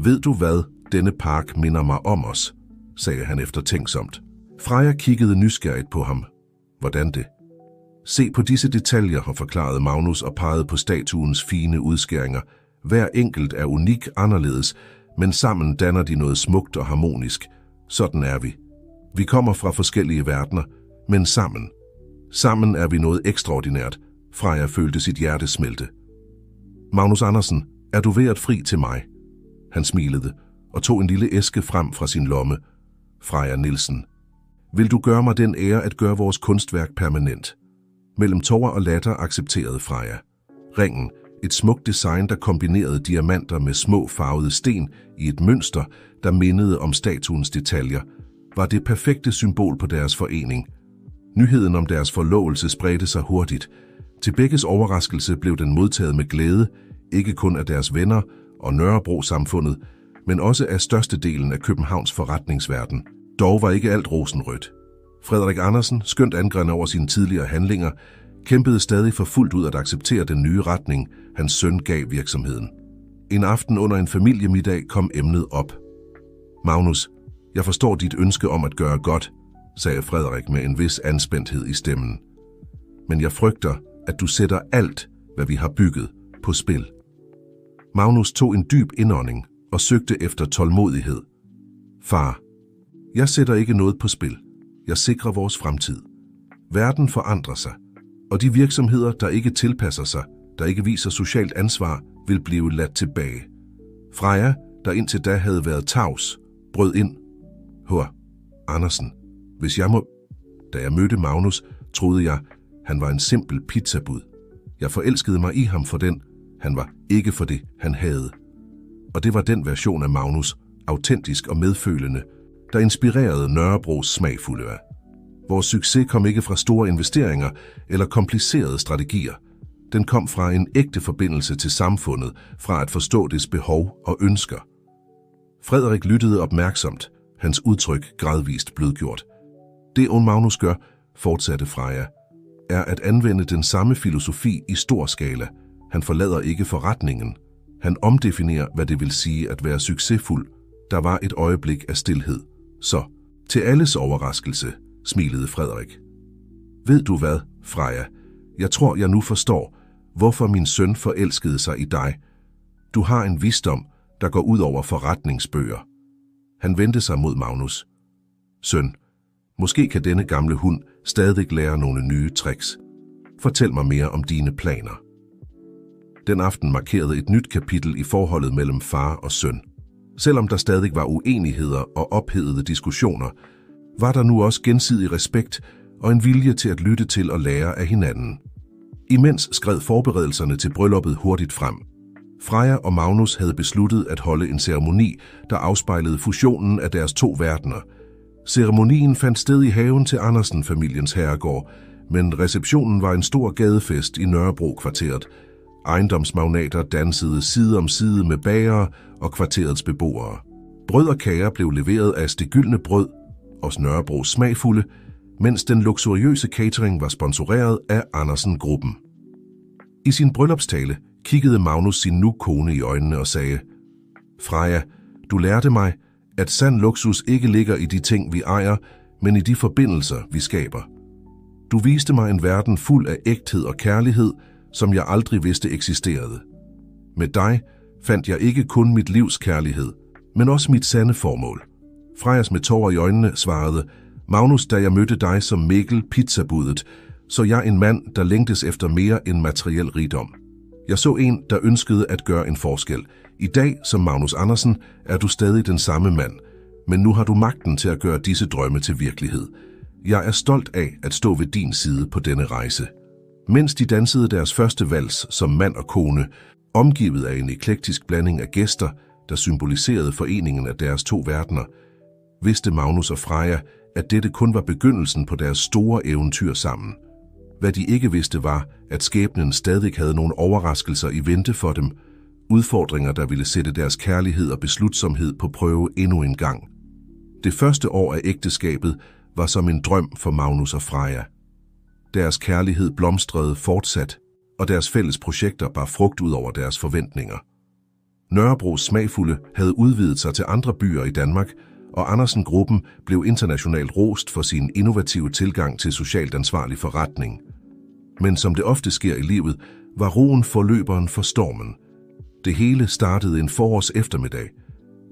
Ved du hvad, denne park minder mig om os, sagde han eftertænksomt. Freja kiggede nysgerrigt på ham. Hvordan det? Se på disse detaljer, forklarede Magnus og pegede på statuens fine udskæringer. Hver enkelt er unik anderledes, men sammen danner de noget smukt og harmonisk. Sådan er vi. Vi kommer fra forskellige verdener, men sammen er vi noget ekstraordinært. Freja følte sit hjerte smelte. Magnus Andersen, er du ved at fri til mig? Han smilede og tog en lille æske frem fra sin lomme. Freja Nielsen, vil du gøre mig den ære at gøre vores kunstværk permanent? Mellem tårer og latter accepterede Freja. Ringen, et smukt design, der kombinerede diamanter med små farvede sten i et mønster, der mindede om statuens detaljer, var det perfekte symbol på deres forening. Nyheden om deres forlovelse spredte sig hurtigt. Til begges overraskelse blev den modtaget med glæde, ikke kun af deres venner og Nørrebro-samfundet, men også af størstedelen af Københavns forretningsverden. Dog var ikke alt rosenrødt. Frederik Andersen, skønt angrædende over sine tidligere handlinger, kæmpede stadig for fuldt ud at acceptere den nye retning, hans søn gav virksomheden. En aften under en familiemiddag kom emnet op. Magnus, jeg forstår dit ønske om at gøre godt, sagde Frederik med en vis anspændthed i stemmen. Men jeg frygter, at du sætter alt, hvad vi har bygget, på spil. Magnus tog en dyb indånding og søgte efter tålmodighed. Far, jeg sætter ikke noget på spil. Jeg sikrer vores fremtid. Verden forandrer sig, og de virksomheder, der ikke tilpasser sig, der ikke viser socialt ansvar, vil blive ladt tilbage. Freja, der indtil da havde været tavs, brød ind. Hør, Andersen, hvis jeg må... Da jeg mødte Magnus, troede jeg, han var en simpel pizzabud. Jeg forelskede mig i ham for den. Han var ikke for det, han havde. Og det var den version af Magnus, autentisk og medfølende, der inspirerede Nørrebros Smagfulde. Vores succes kom ikke fra store investeringer eller komplicerede strategier. Den kom fra en ægte forbindelse til samfundet, fra at forstå dets behov og ønsker. Frederik lyttede opmærksomt, hans udtryk gradvist blødgjort. Det Magnus gør, fortsatte Freja, er at anvende den samme filosofi i stor skala. Han forlader ikke forretningen. Han omdefinerer, hvad det vil sige at være succesfuld. Der var et øjeblik af stilhed. Så, til alles overraskelse, smilede Frederik. Ved du hvad, Freja? Jeg tror, jeg nu forstår, hvorfor min søn forelskede sig i dig. Du har en visdom, der går ud over forretningsbøger. Han vendte sig mod Magnus. Søn, måske kan denne gamle hund stadig lære nogle nye tricks. Fortæl mig mere om dine planer. Den aften markerede et nyt kapitel i forholdet mellem far og søn. Selvom der stadig var uenigheder og ophedede diskussioner, var der nu også gensidig respekt og en vilje til at lytte til og lære af hinanden. Imens skred forberedelserne til brylluppet hurtigt frem. Freja og Magnus havde besluttet at holde en ceremoni, der afspejlede fusionen af deres to verdener. Ceremonien fandt sted i haven til Andersen-familiens herregård, men receptionen var en stor gadefest i Nørrebro-kvarteret. Ejendomsmagnater dansede side om side med bagere og kvarterets beboere. Brød og kager blev leveret af Det Gyldne Brød og Nørrebros Smagfulde, mens den luksuriøse catering var sponsoreret af Andersen-gruppen. I sin bryllupstale kiggede Magnus sin nu kone i øjnene og sagde: Freja, du lærte mig, at sand luksus ikke ligger i de ting, vi ejer, men i de forbindelser, vi skaber. Du viste mig en verden fuld af ægthed og kærlighed, som jeg aldrig vidste eksisterede. Med dig fandt jeg ikke kun mit livs kærlighed, men også mit sande formål. Frejas med tårer i øjnene svarede: Magnus, da jeg mødte dig som Mikkel pizzabudet, så jeg en mand, der længtes efter mere end materiel rigdom. Jeg så en, der ønskede at gøre en forskel. I dag, som Magnus Andersen, er du stadig den samme mand, men nu har du magten til at gøre disse drømme til virkelighed. Jeg er stolt af at stå ved din side på denne rejse. Mens de dansede deres første vals som mand og kone, omgivet af en eklektisk blanding af gæster, der symboliserede foreningen af deres to verdener, vidste Magnus og Freja, at dette kun var begyndelsen på deres store eventyr sammen. Hvad de ikke vidste var, at skæbnen stadig havde nogle overraskelser i vente for dem, udfordringer, der ville sætte deres kærlighed og beslutsomhed på prøve endnu en gang. Det første år af ægteskabet var som en drøm for Magnus og Freja. Deres kærlighed blomstrede fortsat, og deres fælles projekter bar frugt ud over deres forventninger. Nørrebros Smagfulde havde udvidet sig til andre byer i Danmark, og Andersen-gruppen blev internationalt rost for sin innovative tilgang til socialt ansvarlig forretning. Men som det ofte sker i livet, var roen forløberen for stormen. Det hele startede en forårs eftermiddag.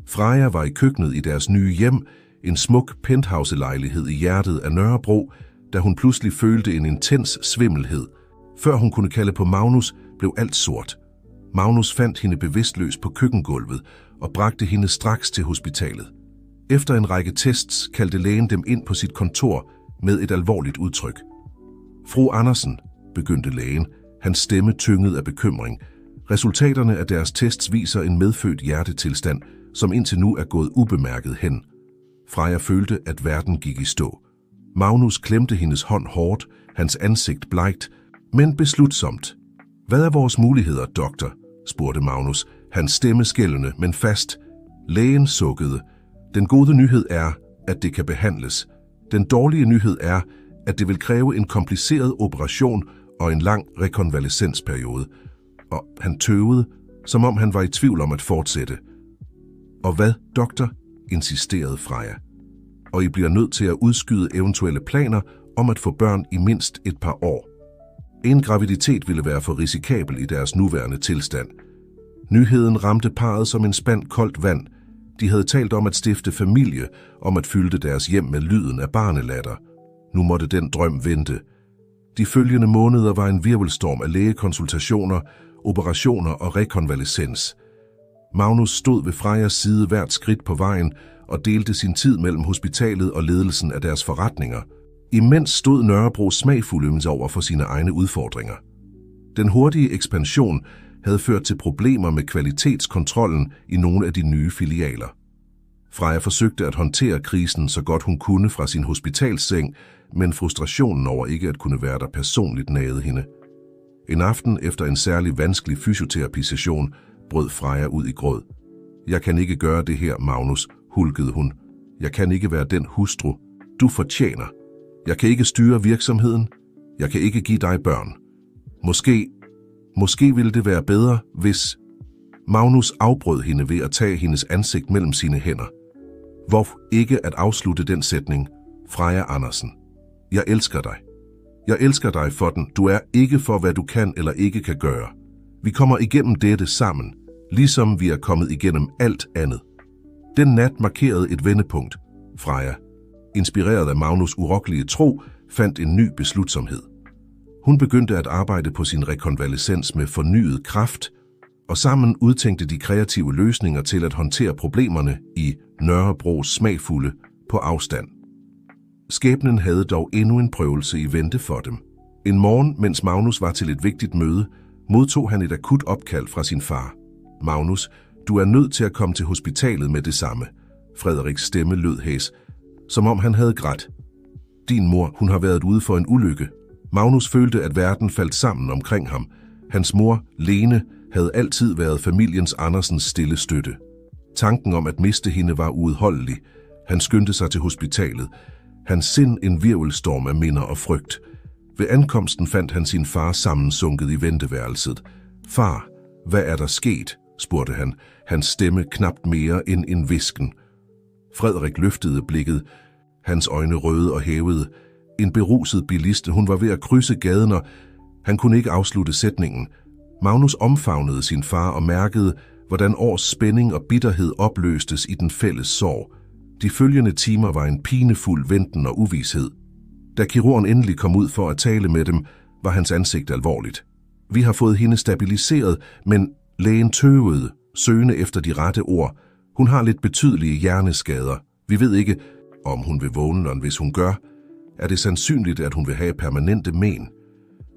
Freja var i køkkenet i deres nye hjem, en smuk penthouse-lejlighed i hjertet af Nørrebro, da hun pludselig følte en intens svimmelhed. Før hun kunne kalde på Magnus, blev alt sort. Magnus fandt hende bevidstløs på køkkengulvet og bragte hende straks til hospitalet. Efter en række tests kaldte lægen dem ind på sit kontor med et alvorligt udtryk. Fru Andersen, begyndte lægen, hans stemme tynget af bekymring. Resultaterne af deres tests viser en medfødt hjertetilstand, som indtil nu er gået ubemærket hen. Freja følte, at verden gik i stå. Magnus klemte hendes hånd hårdt, hans ansigt blegt, men beslutsomt. Hvad er vores muligheder, doktor? Spurgte Magnus, hans stemme skældende, men fast. Lægen sukkede. Den gode nyhed er, at det kan behandles. Den dårlige nyhed er, at det vil kræve en kompliceret operation og en lang rekonvalescensperiode. Og han tøvede, som om han var i tvivl om at fortsætte. Og hvad, doktor? Insisterede Freja. Og I bliver nødt til at udskyde eventuelle planer om at få børn i mindst et par år. En graviditet ville være for risikabel i deres nuværende tilstand. Nyheden ramte parret som en spand koldt vand. De havde talt om at stifte familie, om at fylde deres hjem med lyden af barnelatter. Nu måtte den drøm vente. De følgende måneder var en hvirvelstorm af lægekonsultationer, operationer og rekonvalescens. Magnus stod ved Frejas side hvert skridt på vejen og delte sin tid mellem hospitalet og ledelsen af deres forretninger. Imens stod Nørrebros Smagfulde over for sine egne udfordringer. Den hurtige ekspansion havde ført til problemer med kvalitetskontrollen i nogle af de nye filialer. Freja forsøgte at håndtere krisen så godt hun kunne fra sin hospitalsseng, men frustrationen over ikke at kunne være der personligt nagede hende. En aften efter en særlig vanskelig fysioterapisession brød Freja ud i gråd. Jeg kan ikke gøre det her, Magnus, hulkede hun. Jeg kan ikke være den hustru, du fortjener. Jeg kan ikke styre virksomheden. Jeg kan ikke give dig børn. Måske ville det være bedre, hvis... Magnus afbrød hende ved at tage hendes ansigt mellem sine hænder. Hvorfor ikke at afslutte den sætning? Freja Andersen. Jeg elsker dig. Jeg elsker dig for den. Du er ikke for, hvad du kan eller ikke kan gøre. Vi kommer igennem dette sammen, ligesom vi er kommet igennem alt andet. Den nat markerede et vendepunkt. Freja, inspireret af Magnus' urokkelige tro, fandt en ny beslutsomhed. Hun begyndte at arbejde på sin rekonvalescens med fornyet kraft, og sammen udtænkte de kreative løsninger til at håndtere problemerne i Nørrebros Smagfulde på afstand. Skæbnen havde dog endnu en prøvelse i vente for dem. En morgen, mens Magnus var til et vigtigt møde, modtog han et akut opkald fra sin far. Magnus, du er nødt til at komme til hospitalet med det samme. Frederiks stemme lød hæs, som om han havde grædt. Din mor, hun har været ude for en ulykke. Magnus følte, at verden faldt sammen omkring ham. Hans mor, Lene, havde altid været familiens Andersens stille støtte. Tanken om at miste hende var uudholdelig. Han skyndte sig til hospitalet. Hans sind en hvirvelstorm af minder og frygt. Ved ankomsten fandt han sin far sammensunket i venteværelset. Far, hvad er der sket? Spurgte han. Hans stemme knapt mere end en hvisken. Frederik løftede blikket. Hans øjne røde og hævede. En beruset bilist, hun var ved at krydse gaden, og han kunne ikke afslutte sætningen. Magnus omfavnede sin far og mærkede, hvordan års spænding og bitterhed opløstes i den fælles sorg. De følgende timer var en pinefuld venten og uvished. Da kirurgen endelig kom ud for at tale med dem, var hans ansigt alvorligt. Vi har fået hende stabiliseret, men lægen tøvede, søgende efter de rette ord. Hun har lidt betydelige hjerneskader. Vi ved ikke, om hun vil vågne, og hvis hun gør, er det sandsynligt, at hun vil have permanente men.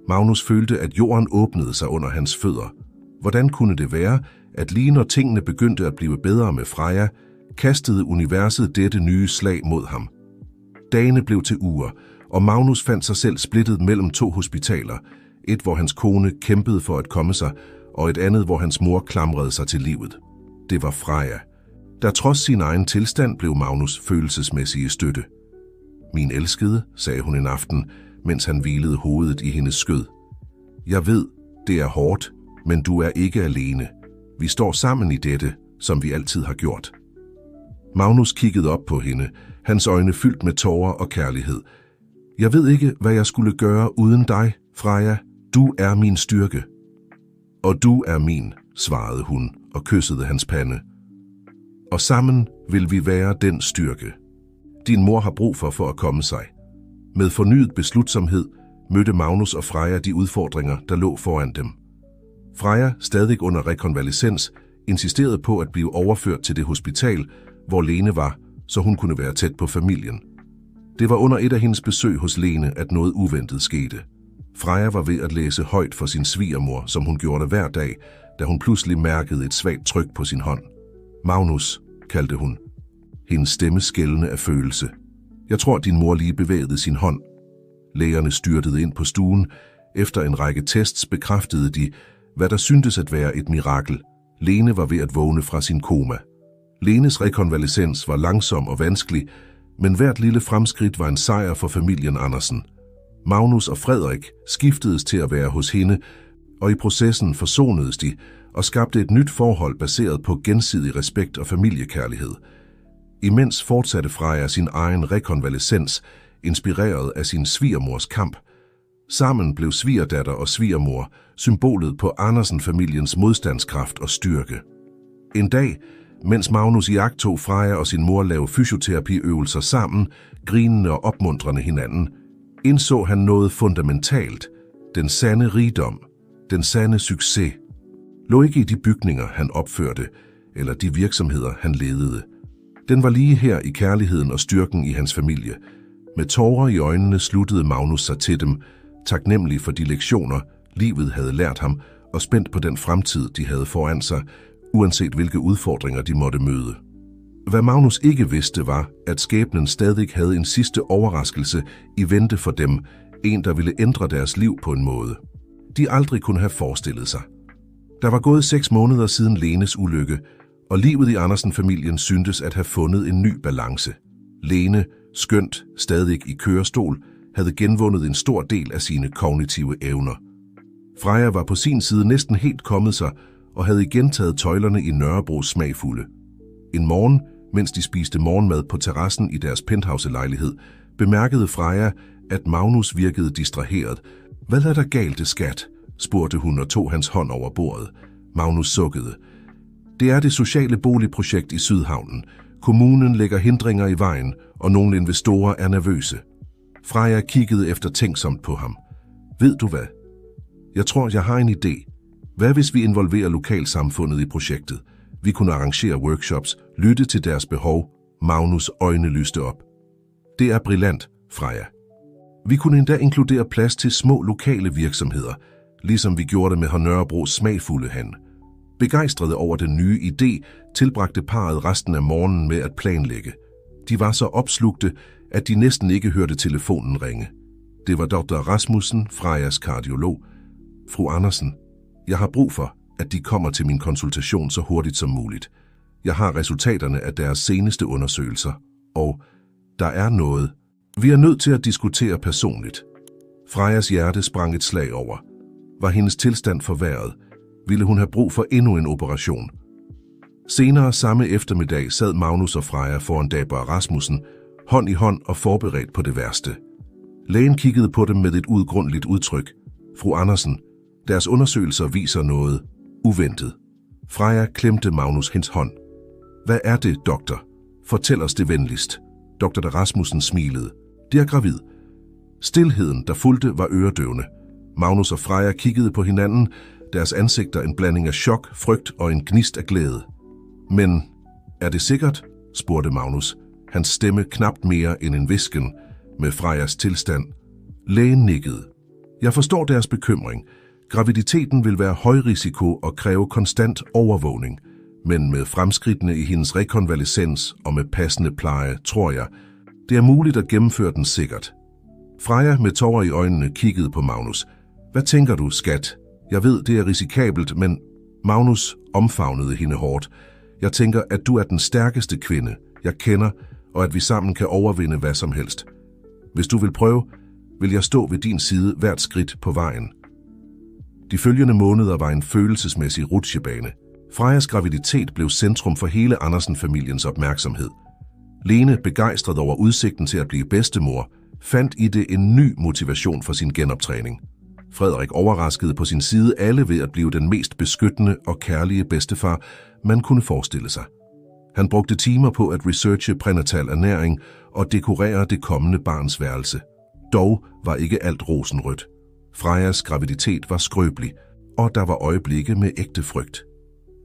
Magnus følte, at jorden åbnede sig under hans fødder. Hvordan kunne det være, at lige når tingene begyndte at blive bedre med Freja, kastede universet dette nye slag mod ham? Dagene blev til uger, og Magnus fandt sig selv splittet mellem 2 hospitaler. Et, hvor hans kone kæmpede for at komme sig, og et andet, hvor hans mor klamrede sig til livet. Det var Freja. Der trods sin egen tilstand blev Magnus følelsesmæssige støtte. Min elskede, sagde hun en aften, mens han hvilede hovedet i hendes skød. Jeg ved, det er hårdt, men du er ikke alene. Vi står sammen i dette, som vi altid har gjort. Magnus kiggede op på hende, hans øjne fyldt med tårer og kærlighed. Jeg ved ikke, hvad jeg skulle gøre uden dig, Freja. Du er min styrke. Og du er min, svarede hun og kyssede hans pande. Og sammen vil vi være den styrke. Din mor har brug for at komme sig. Med fornyet beslutsomhed mødte Magnus og Freja de udfordringer, der lå foran dem. Freja, stadig under rekonvalescens, insisterede på at blive overført til det hospital, hvor Lene var, så hun kunne være tæt på familien. Det var under et af hendes besøg hos Lene, at noget uventet skete. Freja var ved at læse højt for sin svigermor, som hun gjorde hver dag, da hun pludselig mærkede et svagt tryk på sin hånd. Magnus, kaldte hun. Hendes stemme skældende af følelse. Jeg tror, din mor lige bevægede sin hånd. Lægerne styrtede ind på stuen. Efter en række tests bekræftede de, hvad der syntes at være et mirakel. Lene var ved at vågne fra sin koma. Lenes rekonvalescens var langsom og vanskelig, men hvert lille fremskridt var en sejr for familien Andersen. Magnus og Frederik skiftedes til at være hos hende, og i processen forsonedes de og skabte et nyt forhold baseret på gensidig respekt og familiekærlighed. Imens fortsatte Freja sin egen rekonvalescens, inspireret af sin svigermors kamp. Sammen blev svigerdatter og svigermor symbolet på Andersen-familiens modstandskraft og styrke. En dag, mens Magnus iagttog Freja og sin mor lave fysioterapiøvelser sammen, grinende og opmuntrende hinanden, indså han noget fundamentalt. Den sande rigdom, den sande succes, lå ikke i de bygninger, han opførte, eller de virksomheder, han ledede. Den var lige her i kærligheden og styrken i hans familie. Med tårer i øjnene sluttede Magnus sig til dem, taknemmelig for de lektioner, livet havde lært ham, og spændt på den fremtid, de havde foran sig, uanset hvilke udfordringer de måtte møde. Hvad Magnus ikke vidste var, at skæbnen stadig havde en sidste overraskelse i vente for dem, en der ville ændre deres liv på en måde, de aldrig kunne have forestillet sig. Der var gået 6 måneder siden Lenes ulykke, og livet i Andersen-familien syntes at have fundet en ny balance. Lene, skønt stadig i kørestol, havde genvundet en stor del af sine kognitive evner. Freja var på sin side næsten helt kommet sig og havde igen taget tøjlerne i Nørrebros smagfulde. En morgen, mens de spiste morgenmad på terrassen i deres penthouse-lejlighed, bemærkede Freja, at Magnus virkede distraheret. Hvad er der galt, det skat? Spurgte hun og tog hans hånd over bordet. Magnus sukkede. Det er det sociale boligprojekt i Sydhavnen. Kommunen lægger hindringer i vejen, og nogle investorer er nervøse. Freja kiggede eftertænksomt på ham. Ved du hvad? Jeg tror, jeg har en idé. Hvad hvis vi involverer lokalsamfundet i projektet? Vi kunne arrangere workshops, lytte til deres behov. Magnus' øjne lyste op. Det er brillant, Freja. Vi kunne endda inkludere plads til små lokale virksomheder, ligesom vi gjorde det med Nørrebros smagfulde hen. Begejstrede over den nye idé, tilbragte parret resten af morgenen med at planlægge. De var så opslugte, at de næsten ikke hørte telefonen ringe. Det var Dr. Rasmussen, Frejas kardiolog. Fru Andersen, jeg har brug for, at de kommer til min konsultation så hurtigt som muligt. Jeg har resultaterne af deres seneste undersøgelser, og der er noget. Vi er nødt til at diskutere personligt. Frejas hjerte sprang et slag over. Var hendes tilstand forværret? Ville hun have brug for endnu en operation? Senere samme eftermiddag sad Magnus og Freja foran Dr. Rasmussen, hånd i hånd og forberedt på det værste. Lægen kiggede på dem med et udgrundeligt udtryk. Fru Andersen, deres undersøgelser viser noget uventet. Freja klemte Magnus hendes hånd. Hvad er det, doktor? Fortæl os det venligst. Dr. Rasmussen smilede. Det er gravid. Stilheden, der fulgte, var øredøvende. Magnus og Freja kiggede på hinanden, deres ansigter en blanding af chok, frygt og en gnist af glæde. Men er det sikkert? Spurgte Magnus. Hans stemme knapt mere end en hvisken med Frejas tilstand. Lægen nikkede. Jeg forstår deres bekymring. Graviditeten vil være højrisiko og kræve konstant overvågning. Men med fremskridtene i hendes rekonvalescens og med passende pleje, tror jeg, det er muligt at gennemføre den sikkert. Freja med tårer i øjnene kiggede på Magnus. Hvad tænker du, skat? Jeg ved, det er risikabelt, men Magnus omfavnede hende hårdt. Jeg tænker, at du er den stærkeste kvinde, jeg kender, og at vi sammen kan overvinde hvad som helst. Hvis du vil prøve, vil jeg stå ved din side hvert skridt på vejen. De følgende måneder var en følelsesmæssig rutsjebane. Frejas graviditet blev centrum for hele Andersen-familiens opmærksomhed. Lene, begejstret over udsigten til at blive bedstemor, fandt i det en ny motivation for sin genoptræning. Frederik overraskede på sin side alle ved at blive den mest beskyttende og kærlige bedstefar, man kunne forestille sig. Han brugte timer på at researche prænatal ernæring og dekorere det kommende barns værelse. Dog var ikke alt rosenrødt. Frejas graviditet var skrøbelig, og der var øjeblikke med ægte frygt.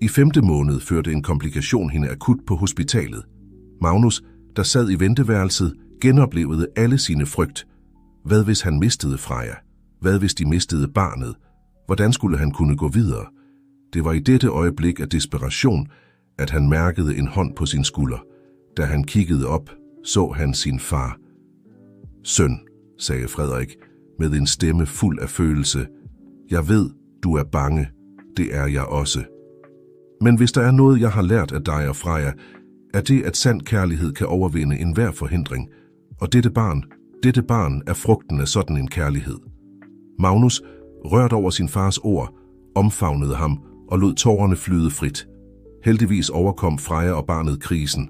I 5. måned førte en komplikation hende akut på hospitalet. Magnus, der sad i venteværelset, genoplevede alle sine frygt. Hvad hvis han mistede Freja? Hvad hvis de mistede barnet? Hvordan skulle han kunne gå videre? Det var i dette øjeblik af desperation, at han mærkede en hånd på sin skulder. Da han kiggede op, så han sin far. Søn, sagde Frederik, med en stemme fuld af følelse. Jeg ved, du er bange. Det er jeg også. Men hvis der er noget, jeg har lært af dig og Freja, er det, at sand kærlighed kan overvinde enhver forhindring. Og dette barn er frugten af sådan en kærlighed. Magnus, rørt over sin fars ord, omfavnede ham og lod tårerne flyde frit. Heldigvis overkom Freja og barnet krisen.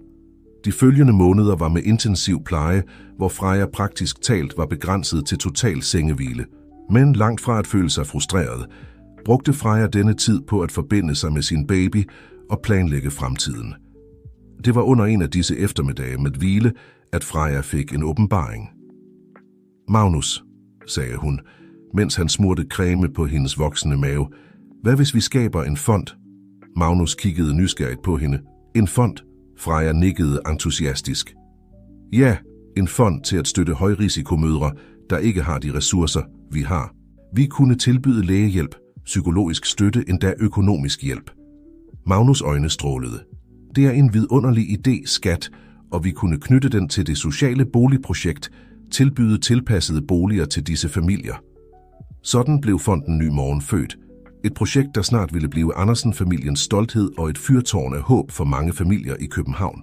De følgende måneder var med intensiv pleje, hvor Freja praktisk talt var begrænset til total sengehvile. Men langt fra at føle sig frustreret, brugte Freja denne tid på at forbinde sig med sin baby og planlægge fremtiden. Det var under en af disse eftermiddage med hvile, at Freja fik en åbenbaring. Magnus, sagde hun, mens han smurte creme på hendes voksende mave. Hvad hvis vi skaber en fond? Magnus kiggede nysgerrigt på hende. En fond? Freja nikkede entusiastisk. Ja, en fond til at støtte højrisikomødre, der ikke har de ressourcer, vi har. Vi kunne tilbyde lægehjælp, psykologisk støtte, endda økonomisk hjælp. Magnus' øjne strålede. Det er en vidunderlig idé, skat, og vi kunne knytte den til det sociale boligprojekt, tilbyde tilpassede boliger til disse familier. Sådan blev fonden Ny Morgen født. Et projekt, der snart ville blive Andersen-familiens stolthed og et fyrtårn af håb for mange familier i København.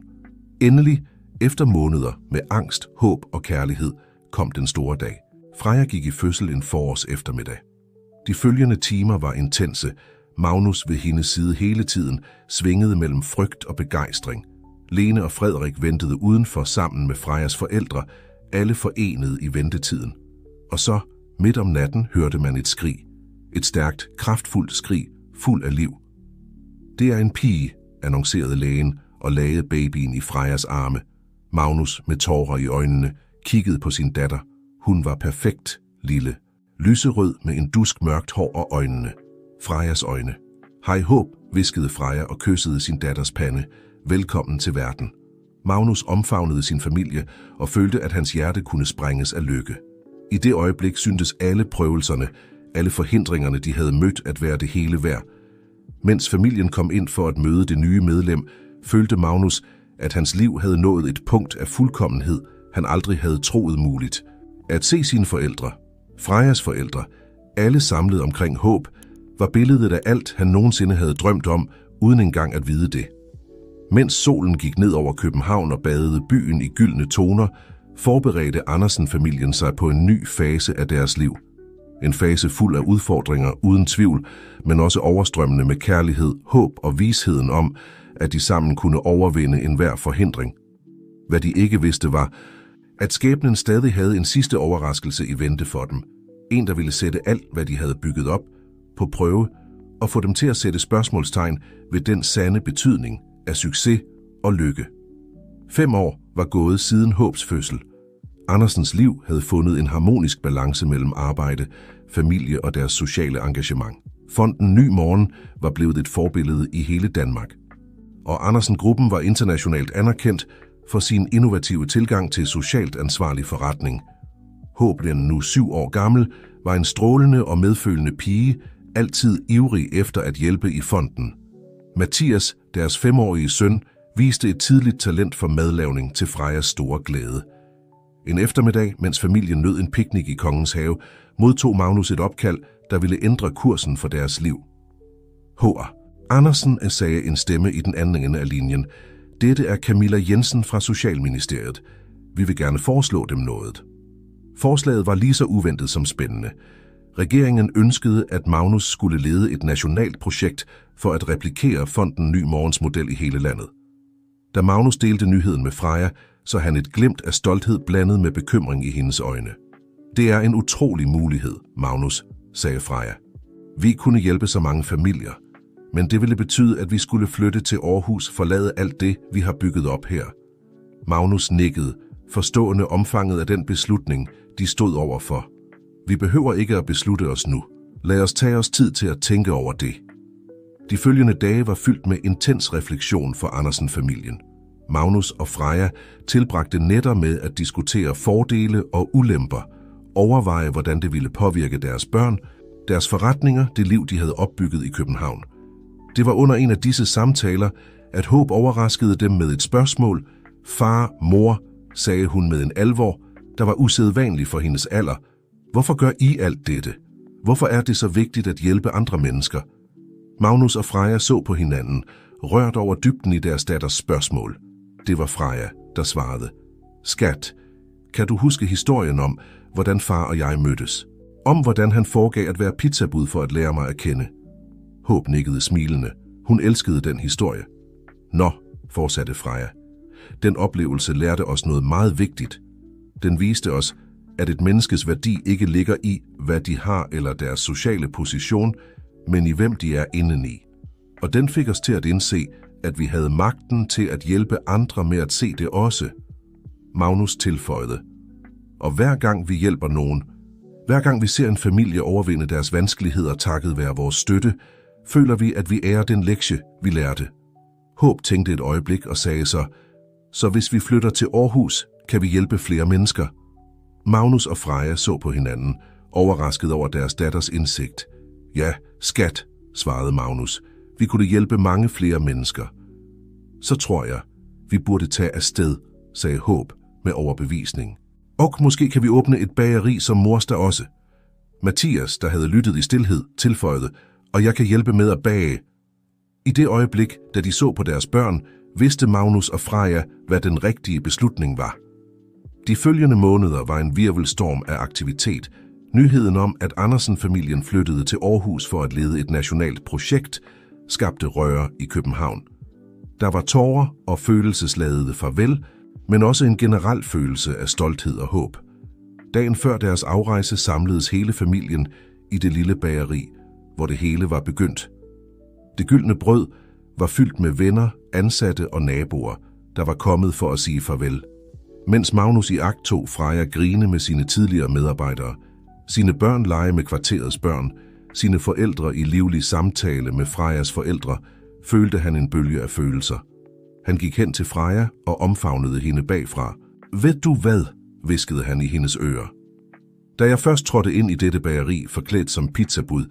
Endelig, efter måneder med angst, håb og kærlighed, kom den store dag. Freja gik i fødsel en forårs eftermiddag. De følgende timer var intense. Magnus ved hendes side hele tiden svingede mellem frygt og begejstring. Lene og Frederik ventede udenfor sammen med Frejas forældre, alle forenet i ventetiden. Og så, midt om natten, hørte man et skrig. Et stærkt, kraftfuldt skrig, fuld af liv. Det er en pige, annoncerede lægen og lagde babyen i Frejas arme. Magnus, med tårer i øjnene, kiggede på sin datter. Hun var perfekt, lille. Lyserød med en dusk mørkt hår og øjnene. Frejas øjne. Hej håb, hviskede Freja og kyssede sin datters pande. Velkommen til verden. Magnus omfavnede sin familie og følte, at hans hjerte kunne sprænges af lykke. I det øjeblik syntes alle prøvelserne, alle forhindringerne, de havde mødt, at være det hele værd. Mens familien kom ind for at møde det nye medlem, følte Magnus, at hans liv havde nået et punkt af fuldkommenhed, han aldrig havde troet muligt. At se sine forældre, Frejas forældre, alle samlet omkring håb, var billedet af alt, han nogensinde havde drømt om, uden engang at vide det. Mens solen gik ned over København og badede byen i gyldne toner, forberedte Andersen-familien sig på en ny fase af deres liv. En fase fuld af udfordringer uden tvivl, men også overstrømmende med kærlighed, håb og visheden om, at de sammen kunne overvinde enhver forhindring. Hvad de ikke vidste var, at skæbnen stadig havde en sidste overraskelse i vente for dem. En, der ville sætte alt, hvad de havde bygget op, på prøve og få dem til at sætte spørgsmålstegn ved den sande betydning af succes og lykke. 5 år var gået siden Håbs fødsel. Andersens liv havde fundet en harmonisk balance mellem arbejde, familie og deres sociale engagement. Fonden Ny Morgen var blevet et forbillede i hele Danmark. Og Andersen-gruppen var internationalt anerkendt for sin innovative tilgang til socialt ansvarlig forretning. Håb, nu 7 år gammel, var en strålende og medfølende pige, altid ivrig efter at hjælpe i fonden. Mathias, deres 5-årige søn, viste et tidligt talent for madlavning til Frejas store glæde. En eftermiddag, mens familien nød en picnic i Kongens Have, modtog Magnus et opkald, der ville ændre kursen for deres liv. H.R. Andersen sagde en stemme i den anden ende af linjen. Dette er Camilla Jensen fra Socialministeriet. Vi vil gerne foreslå dem noget. Forslaget var lige så uventet som spændende. Regeringen ønskede, at Magnus skulle lede et nationalt projekt for at replikere fonden Ny Morgens model i hele landet. Da Magnus delte nyheden med Freja, så han et glimt af stolthed blandet med bekymring i hendes øjne. Det er en utrolig mulighed, Magnus, sagde Freja. Vi kunne hjælpe så mange familier, men det ville betyde, at vi skulle flytte til Aarhus, forlade alt det, vi har bygget op her. Magnus nikkede, forstående omfanget af den beslutning, de stod overfor. Vi behøver ikke at beslutte os nu. Lad os tage os tid til at tænke over det. De følgende dage var fyldt med intens refleksion for Andersen-familien. Magnus og Freja tilbragte nætter med at diskutere fordele og ulemper, overveje, hvordan det ville påvirke deres børn, deres forretninger, det liv, de havde opbygget i København. Det var under en af disse samtaler, at Håb overraskede dem med et spørgsmål. Far, mor, sagde hun med en alvor, der var usædvanlig for hendes alder. Hvorfor gør I alt dette? Hvorfor er det så vigtigt at hjælpe andre mennesker? Magnus og Freja så på hinanden, rørt over dybden i deres datters spørgsmål. Det var Freja, der svarede. Skat, kan du huske historien om, hvordan far og jeg mødtes? Om hvordan han foregav at være pizzabud for at lære mig at kende? Håb nikkede smilende. Hun elskede den historie. Nå, fortsatte Freja. Den oplevelse lærte os noget meget vigtigt. Den viste os, at et menneskes værdi ikke ligger i, hvad de har eller deres sociale position, men i hvem de er indeni. Og den fik os til at indse, at vi havde magten til at hjælpe andre med at se det også. Magnus tilføjede. Og hver gang vi hjælper nogen, hver gang vi ser en familie overvinde deres vanskeligheder takket være vores støtte, føler vi, at vi ærer den lektie, vi lærte. Håb tænkte et øjeblik og sagde så hvis vi flytter til Aarhus, kan vi hjælpe flere mennesker. Magnus og Freja så på hinanden, overrasket over deres datters indsigt. Ja, skat, svarede Magnus. Vi kunne hjælpe mange flere mennesker. Så tror jeg, vi burde tage afsted, sagde Håb med overbevisning. Og måske kan vi åbne et bageri som mors der også. Mathias, der havde lyttet i stilhed, tilføjede, og jeg kan hjælpe med at bage. I det øjeblik, da de så på deres børn, vidste Magnus og Freja, hvad den rigtige beslutning var. De følgende måneder var en hvirvelstorm af aktivitet. Nyheden om, at Andersen-familien flyttede til Aarhus for at lede et nationalt projekt, skabte røre i København. Der var tårer og følelsesladede farvel, men også en generel følelse af stolthed og håb. Dagen før deres afrejse samledes hele familien i det lille bageri, hvor det hele var begyndt. Det gyldne brød var fyldt med venner, ansatte og naboer, der var kommet for at sige farvel. Mens Magnus i akt tog Freja grine med sine tidligere medarbejdere, sine børn lege med kvarterets børn, sine forældre i livlig samtale med Frejas forældre, følte han en bølge af følelser. Han gik hen til Freja og omfavnede hende bagfra. Ved du hvad, hviskede han i hendes ører. Da jeg først trådte ind i dette bageri forklædt som pizzabud,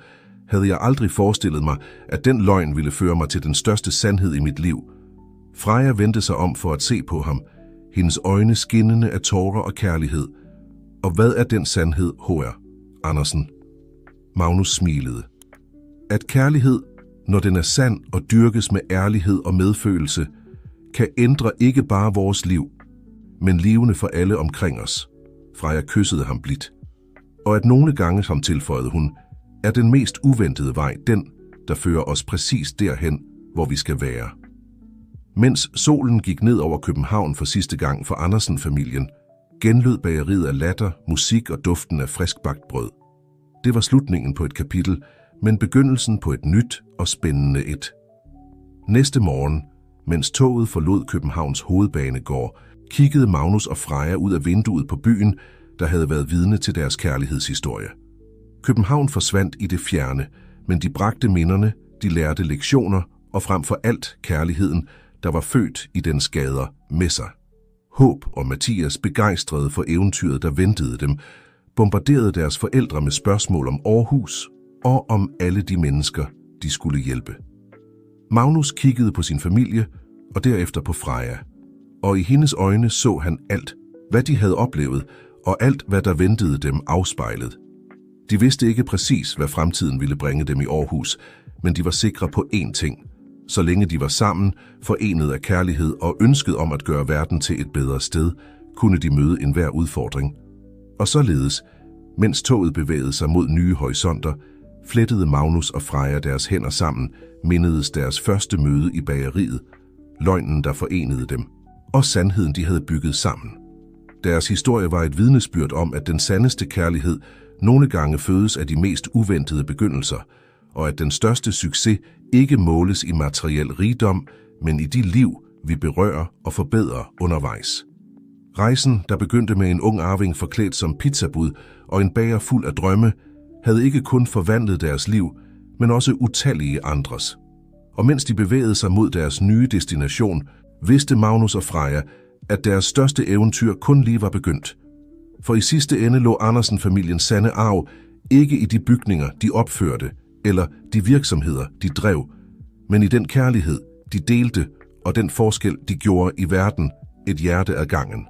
havde jeg aldrig forestillet mig, at den løgn ville føre mig til den største sandhed i mit liv. Freja vendte sig om for at se på ham, hendes øjne skinnende af tårer og kærlighed. Og hvad er den sandhed, H.R. Andersen? Magnus smilede. At kærlighed, når den er sand og dyrkes med ærlighed og medfølelse, kan ændre ikke bare vores liv, men livene for alle omkring os. Freja kyssede ham blidt. Og at nogle gange, som tilføjede hun, er den mest uventede vej den, der fører os præcis derhen, hvor vi skal være. Mens solen gik ned over København for sidste gang for Andersen-familien, genlød bageriet af latter, musik og duften af friskbagt brød. Det var slutningen på et kapitel, men begyndelsen på et nyt og spændende et. Næste morgen, mens toget forlod Københavns hovedbanegård, kiggede Magnus og Freja ud af vinduet på byen, der havde været vidne til deres kærlighedshistorie. København forsvandt i det fjerne, men de bragte minderne, de lærte lektioner og frem for alt kærligheden, der var født i dens gader med sig. Håb og Mathias, begejstrede for eventyret, der ventede dem, bombarderede deres forældre med spørgsmål om Aarhus og om alle de mennesker, de skulle hjælpe. Magnus kiggede på sin familie og derefter på Freja, og i hendes øjne så han alt, hvad de havde oplevet, og alt, hvad der ventede dem afspejlet. De vidste ikke præcis, hvad fremtiden ville bringe dem i Aarhus, men de var sikre på én ting. Så længe de var sammen, forenet af kærlighed og ønsket om at gøre verden til et bedre sted, kunne de møde enhver udfordring. Og således, mens toget bevægede sig mod nye horisonter, flettede Magnus og Freja deres hænder sammen, mindedes deres første møde i bageriet, løgnen, der forenede dem, og sandheden, de havde bygget sammen. Deres historie var et vidnesbyrd om, at den sandeste kærlighed nogle gange fødes af de mest uventede begyndelser, og at den største succes ikke måles i materiel rigdom, men i de liv, vi berører og forbedrer undervejs. Rejsen, der begyndte med en ung arving forklædt som pizzabud og en bager fuld af drømme, havde ikke kun forvandlet deres liv, men også utallige andres. Og mens de bevægede sig mod deres nye destination, vidste Magnus og Freja, at deres største eventyr kun lige var begyndt. For i sidste ende lå Andersen-familiens sande arv ikke i de bygninger, de opførte, eller de virksomheder, de drev, men i den kærlighed, de delte, og den forskel, de gjorde i verden, et hjerte ad gangen.